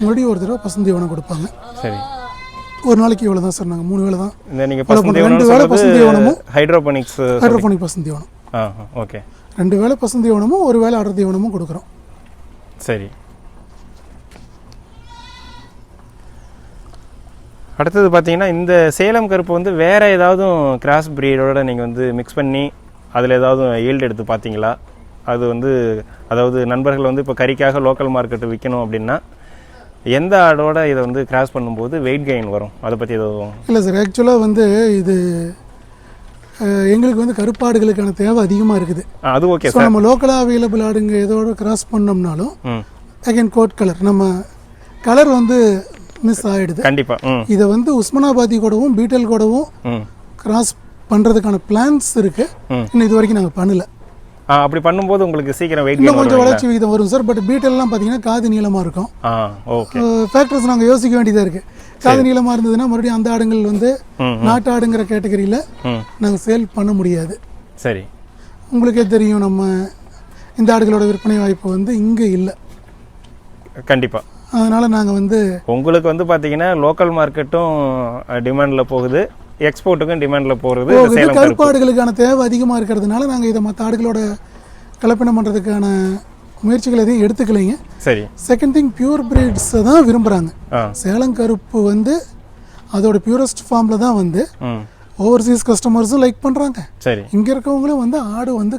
மறுபடியும் ஒரு தடவை பசுந்தீவனம் கொடுப்பாங்க. சரி. ஒரு நாளைக்கு இவ்வளோ தான் சார். நாங்கள் 3 வேளை தான். 2 வேளை பசுந்தீவனமும் ஹைட்ரோபோனிக் பசுந்தீவனம். ஓகே. 2 வேளை பசுந்தீவனமும் 1 வேளை அடர் தீவனமும் கொடுக்குறோம். சரி. அடுத்தது பார்த்தீங்கன்னா இந்த சேலம் கருப்பு வந்து வேறு ஏதாவது கிராஸ் ப்ரீடோட நீங்கள் வந்து மிக்ஸ் பண்ணி அதில் ஏதாவது ஈல்டு எடுத்து பார்த்தீங்களா? அது வந்து அதாவது நண்பர்கள் வந்து இப்போ கறிக்காக லோக்கல் மார்க்கெட்டு விற்கணும் அப்படின்னா எந்த ஆடோட இதை வந்து கிராஸ் பண்ணும்போது வெயிட் கெயின் வரும்? அதை பற்றி எதுவும்? இல்லை சார், ஆக்சுவலாக வந்து இது எங்களுக்கு வந்து கருப்பாடுகளுக்கான தேவை அதிகமாக இருக்குது. அது ஓகே சார். நம்ம லோக்கலாக அவைலபிள் ஆடுங்க எதோட கிராஸ் பண்ணோம்னாலும் அகைன் கோட் கலர், நம்ம கலர் வந்து மிஸ் ஆகிடுது. கண்டிப்பாக. இதை வந்து உஸ்மானாபாதி கூடவும் பீட்டல் கூடவும் கிராஸ் பண்ணுறதுக்கான பிளான்ஸ் இருக்குது. இன்னும் இது வரைக்கும் நாங்கள் பண்ணலை. அப்படி பண்ணும்போது உங்களுக்கு சீக்கிரம் வெயிட் இன்னும் கொஞ்சம் வளர்ச்சி விகிதம் வரும் சார். பட் பீட்டெல்லாம் பார்த்தீங்கன்னா காது நீளமாக இருக்கும். ஓகே. ஃபேக்டர்ஸ் நாங்கள் யோசிக்க வேண்டியதாக இருக்குது. காது நீளமாக இருந்ததுன்னா மறுபடியும் அந்த ஆடுங்கள் வந்து நாட்டு ஆடுங்கிற கேட்டகரியில் நாங்கள் சேல் பண்ண முடியாது. சரி. உங்களுக்கே தெரியும், நம்ம இந்த ஆடுகளோட விற்பனை வாய்ப்பு வந்து இங்கே இல்லை. கண்டிப்பாக. அதனால் நாங்கள் வந்து உங்களுக்கு வந்து பார்த்தீங்கன்னா லோக்கல் மார்க்கெட்டும் டிமாண்டில் போகுது, எக்ஸ்போர்ட்டுக்கும் டிமாண்டில் போகிறது. கருப்பு ஆடுகளுக்கான தேவை அதிகமாக இருக்கிறதுனால நாங்கள் இதை மற்ற ஆடுகளோட கலப்பினம் பண்ணுறதுக்கான முயற்சிகள் எதையும் எடுத்துக்கலைங்க. சரி. செகண்ட் திங், பியூர் பிரீட்ஸை தான் விரும்புகிறாங்க. சேலம் கருப்பு வந்து அதோட பியூரஸ்ட் ஃபார்மில் தான் வந்து ஓவர்சீஸ் கஸ்டமர்ஸும் லைக் பண்ணுறாங்க. சரி, இங்கே இருக்கவங்களும் வந்து ஆடு வந்து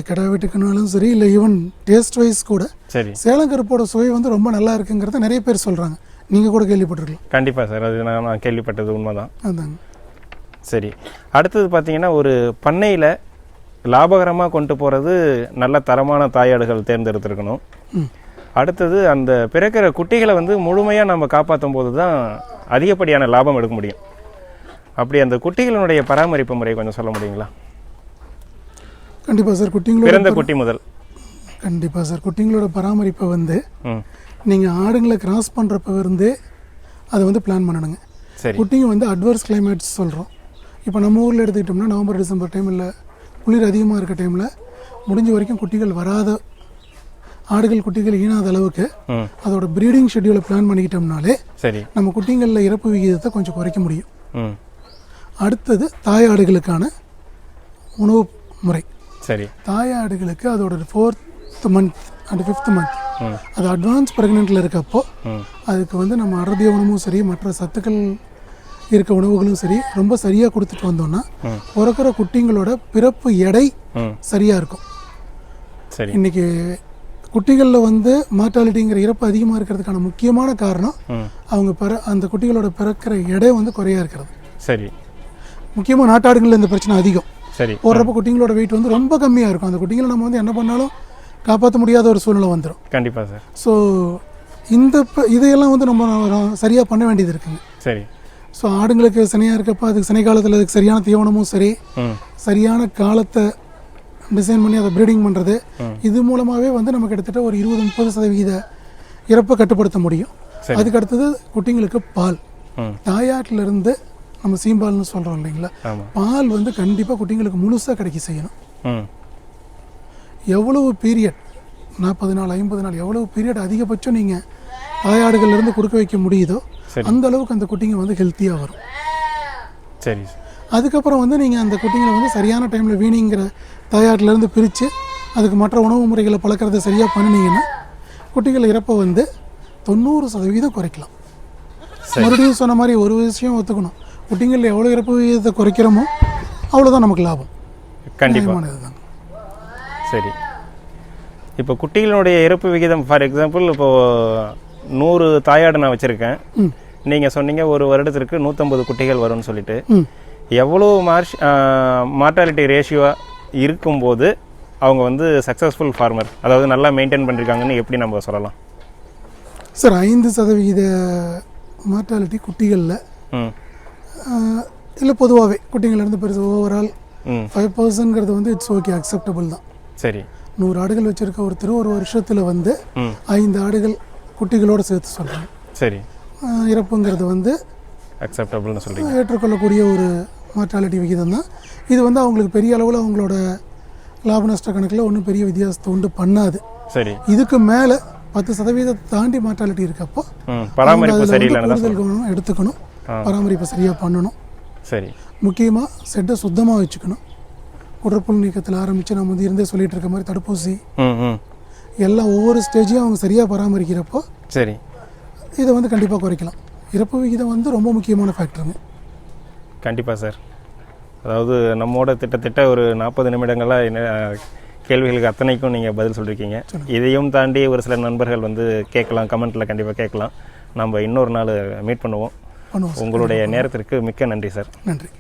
கிடா வெட்டுக்கணும்னாலும் சரி, இல்லை ஈவன் டேஸ்ட் வைஸ் கூட சரி, சேலம் கருப்போட சுவை வந்து ரொம்ப நல்லா இருக்குங்கிறத நிறைய பேர் சொல்கிறாங்க. நீங்கள் கூட கேள்விப்பட்டிருக்கலாம். கண்டிப்பாக சார், அது நான் கேள்விப்பட்டது உண்மைதான். அதாங்க. சரி, அடுத்தது பார்த்தீங்கன்னா ஒரு பண்ணையில் லாபகரமாக கொண்டு போகிறது நல்ல தரமான தாயாடுகள் தேர்ந்தெடுத்துருக்கணும். அடுத்தது அந்த பிறக்கிற குட்டிகளை வந்து முழுமையாக நம்ம காப்பாற்றும் போது தான் அதிகப்படியான லாபம் எடுக்க முடியும். அப்படி அந்த குட்டிகளினுடைய பராமரிப்பு முறை கொஞ்சம் சொல்ல முடியுங்களா? கண்டிப்பாக சார். குட்டிங்களோட பிறந்த குட்டி முதல். கண்டிப்பாக சார். குட்டிங்களோட பராமரிப்பை வந்து நீங்கள் ஆடுங்களை கிராஸ் பண்ணுறப்ப இருந்து அதை வந்து பிளான் பண்ணணுங்க. சரி, குட்டிங்க வந்து அட்வர்ஸ் கிளைமேட்ஸ் சொல்கிறோம். இப்போ நம்ம ஊரில் எடுத்துக்கிட்டோம்னா நவம்பர் டிசம்பர் டைமில் குளிர் அதிகமாக இருக்க டைமில் முடிஞ்ச வரைக்கும் குட்டிகள் வராத ஆடுகள் குட்டிகள் ஈனாத அளவுக்கு அதோட ப்ரீடிங் ஷெட்யூலை பிளான் பண்ணிக்கிட்டோம்னாலே சரி, நம்ம குட்டிங்களில் இறப்பு விகிதத்தை கொஞ்சம் குறைக்க முடியும். அடுத்தது தாயாடுகளுக்கான உணவு முறை. சரி, தாயாடுகளுக்கு அதோட 4th month and 5th month அது அட்வான்ஸ் ப்ரெக்னென்ட்டில் இருக்கப்போ அதுக்கு வந்து நம்ம அடர்த்திய உணவும் சரி, மற்ற சத்துக்கள் இருக்க உணவுகளும் சரி ரொம்ப சரியாக கொடுத்துட்டு வந்தோம்னா பிறக்கிற குட்டிங்களோட பிறப்பு எடை சரியாக இருக்கும். சரி, இன்றைக்கி குட்டிகளில் வந்து மார்ட்டாலிட்டிங்கிற இறப்பு அதிகமாக இருக்கிறதுக்கான முக்கியமான காரணம் அவங்க அந்த குட்டிகளோட பிறக்கிற எடை வந்து குறையாக இருக்கிறது. சரி, முக்கியமாக நாட்டாடுகளில் இந்த பிரச்சனை அதிகம். சரி, போடுறப்ப குட்டிங்களோட வெயிட் வந்து ரொம்ப கம்மியாக இருக்கும். அந்த குட்டிங்களை நம்ம வந்து என்ன பண்ணாலும் காப்பாற்ற முடியாத ஒரு சூழ்நிலை வந்துடும். கண்டிப்பாக சார். ஸோ இதையெல்லாம் வந்து நம்ம சரியாக பண்ண வேண்டியது இருக்குங்க. சரி, ஸோ ஆடுங்களுக்கு சனியாக இருக்கப்போ அதுக்கு சனி காலத்தில் அதுக்கு சரியான தீவனமும் சரி, சரியான காலத்தை டிசைன் பண்ணி அதை ப்ரீடிங் பண்ணுறது, இது மூலமாகவே வந்து நம்ம கிட்டத்தட்ட ஒரு 20-30% இறப்பை கட்டுப்படுத்த முடியும். அதுக்கு அடுத்தது குட்டிங்களுக்கு பால். தாயாட்டிலிருந்து நம்ம சீம்பால்னு சொல்கிறோம் இல்லைங்களா, பால் வந்து கண்டிப்பாக குட்டிங்களுக்கு முழுசாக கிடைக்க செய்யணும். எவ்வளவு பீரியட் 40 நாள் 50 நாள் எவ்வளவு பீரியட் அதிகபட்சம் நீங்கள் தாயாடுகள்லேருந்து கொடுக்க வைக்க முடியுதோ அந்த அளவுக்கு அந்த குட்டிங்க வந்து ஹெல்த்தியாக வரும். சரி, அதுக்கப்புறம் வந்து நீங்கள் அந்த குட்டிங்களை வந்து சரியான டைமில் வீணிங்கிற தாயாட்டிலேருந்து பிரித்து அதுக்கு மற்ற உணவு முறைகளை பழக்கிறத சரியாக பண்ணினீங்கன்னா குட்டிகள் இறப்பை வந்து 90% குறைக்கலாம். மறுபடியும் சொன்ன மாதிரி ஒரு விஷயம் ஒத்துக்கணும், குட்டிங்களில் எவ்வளோ இறப்பு விகிதத்தை குறைக்கிறோமோ அவ்வளோதான் நமக்கு லாபம். கண்டிப்பாக. சரி, இப்போ குட்டிகளுடைய இறப்பு விகிதம் ஃபார் எக்ஸாம்பிள் இப்போது 100 தாயாடு நான் வச்சுருக்கேன், நீங்கள் சொன்னீங்க ஒரு வருடத்திற்கு 150 குட்டிகள் வரும்னு சொல்லிட்டு, எவ்வளோ மார்ட்டாலிட்டி ரேஷியோவாக இருக்கும்போது அவங்க வந்து சக்ஸஸ்ஃபுல் ஃபார்மர், அதாவது நல்லா மெயின்டைன் பண்ணியிருக்காங்கன்னு எப்படி நம்ம சொல்லலாம் சார்? 5% மார்ட்டாலிட்டி குட்டிகளில் இல்லை பொதுவாகவே குட்டிங்கள்லேருந்து பெருசு ஓவரால் 5%ங்கிறது வந்து இட்ஸ் ஓகே, அக்செப்டபுள் தான். சரி, 100 ஆடுகள் வச்சுருக்க ஒருத்தர் ஒரு வருஷத்தில் வந்து 5 ஆடுகள் குட்டிகளோடு சேர்த்து சொல்கிறாங்க. சரி, இறப்புங்கிறது வந்து அக்செப்டபுள்னு சொல்கிறீங்க, ஏற்றுக்கொள்ளக்கூடிய ஒரு மார்ட்டாலிட்டி விகிதம் தான். இது வந்து அவங்களுக்கு பெரிய அளவில் அவங்களோட லாப நஷ்ட கணக்கில் ஒன்றும் பெரிய வித்தியாசத்தை உண்டு பண்ணாது. சரி, இதுக்கு மேலே 10% தாண்டி மார்ட்டாலிட்டி இருக்கப்போ பராமரிப்பு சரியில்லைன்னு கவனம் எடுத்துக்கணும், பராமரிப்பை சரியாக பண்ணணும். சரி, முக்கியமாக செட்டை சுத்தமாக வச்சுக்கணும். குடற்புல் நீக்கத்தில் ஆரம்பித்து நம்ம வந்து இருந்தே சொல்லிட்டு இருக்க மாதிரி தடுப்பூசி எல்லாம் ஒவ்வொரு ஸ்டேஜையும் அவங்க சரியாக பராமரிக்கிறப்போ சரி இதை வந்து கண்டிப்பாக குறைக்கலாம். இறப்பு விகிதம் வந்து ரொம்ப முக்கியமான ஃபேக்டருங்க. கண்டிப்பாக சார். அதாவது நம்மோட திட்டத்தட்ட ஒரு 40 நிமிடங்களாக கேள்விகளுக்கு அத்தனைக்கும் நீங்கள் பதில் சொல்லியிருக்கீங்க. இதையும் தாண்டி ஒரு சில நண்பர்கள் வந்து கேட்கலாம், கமெண்ட்டில் கண்டிப்பாக கேட்கலாம். நம்ம இன்னொரு நாள் மீட் பண்ணுவோம். உங்களுடைய நேரத்திற்கு மிக்க நன்றி சார். நன்றி.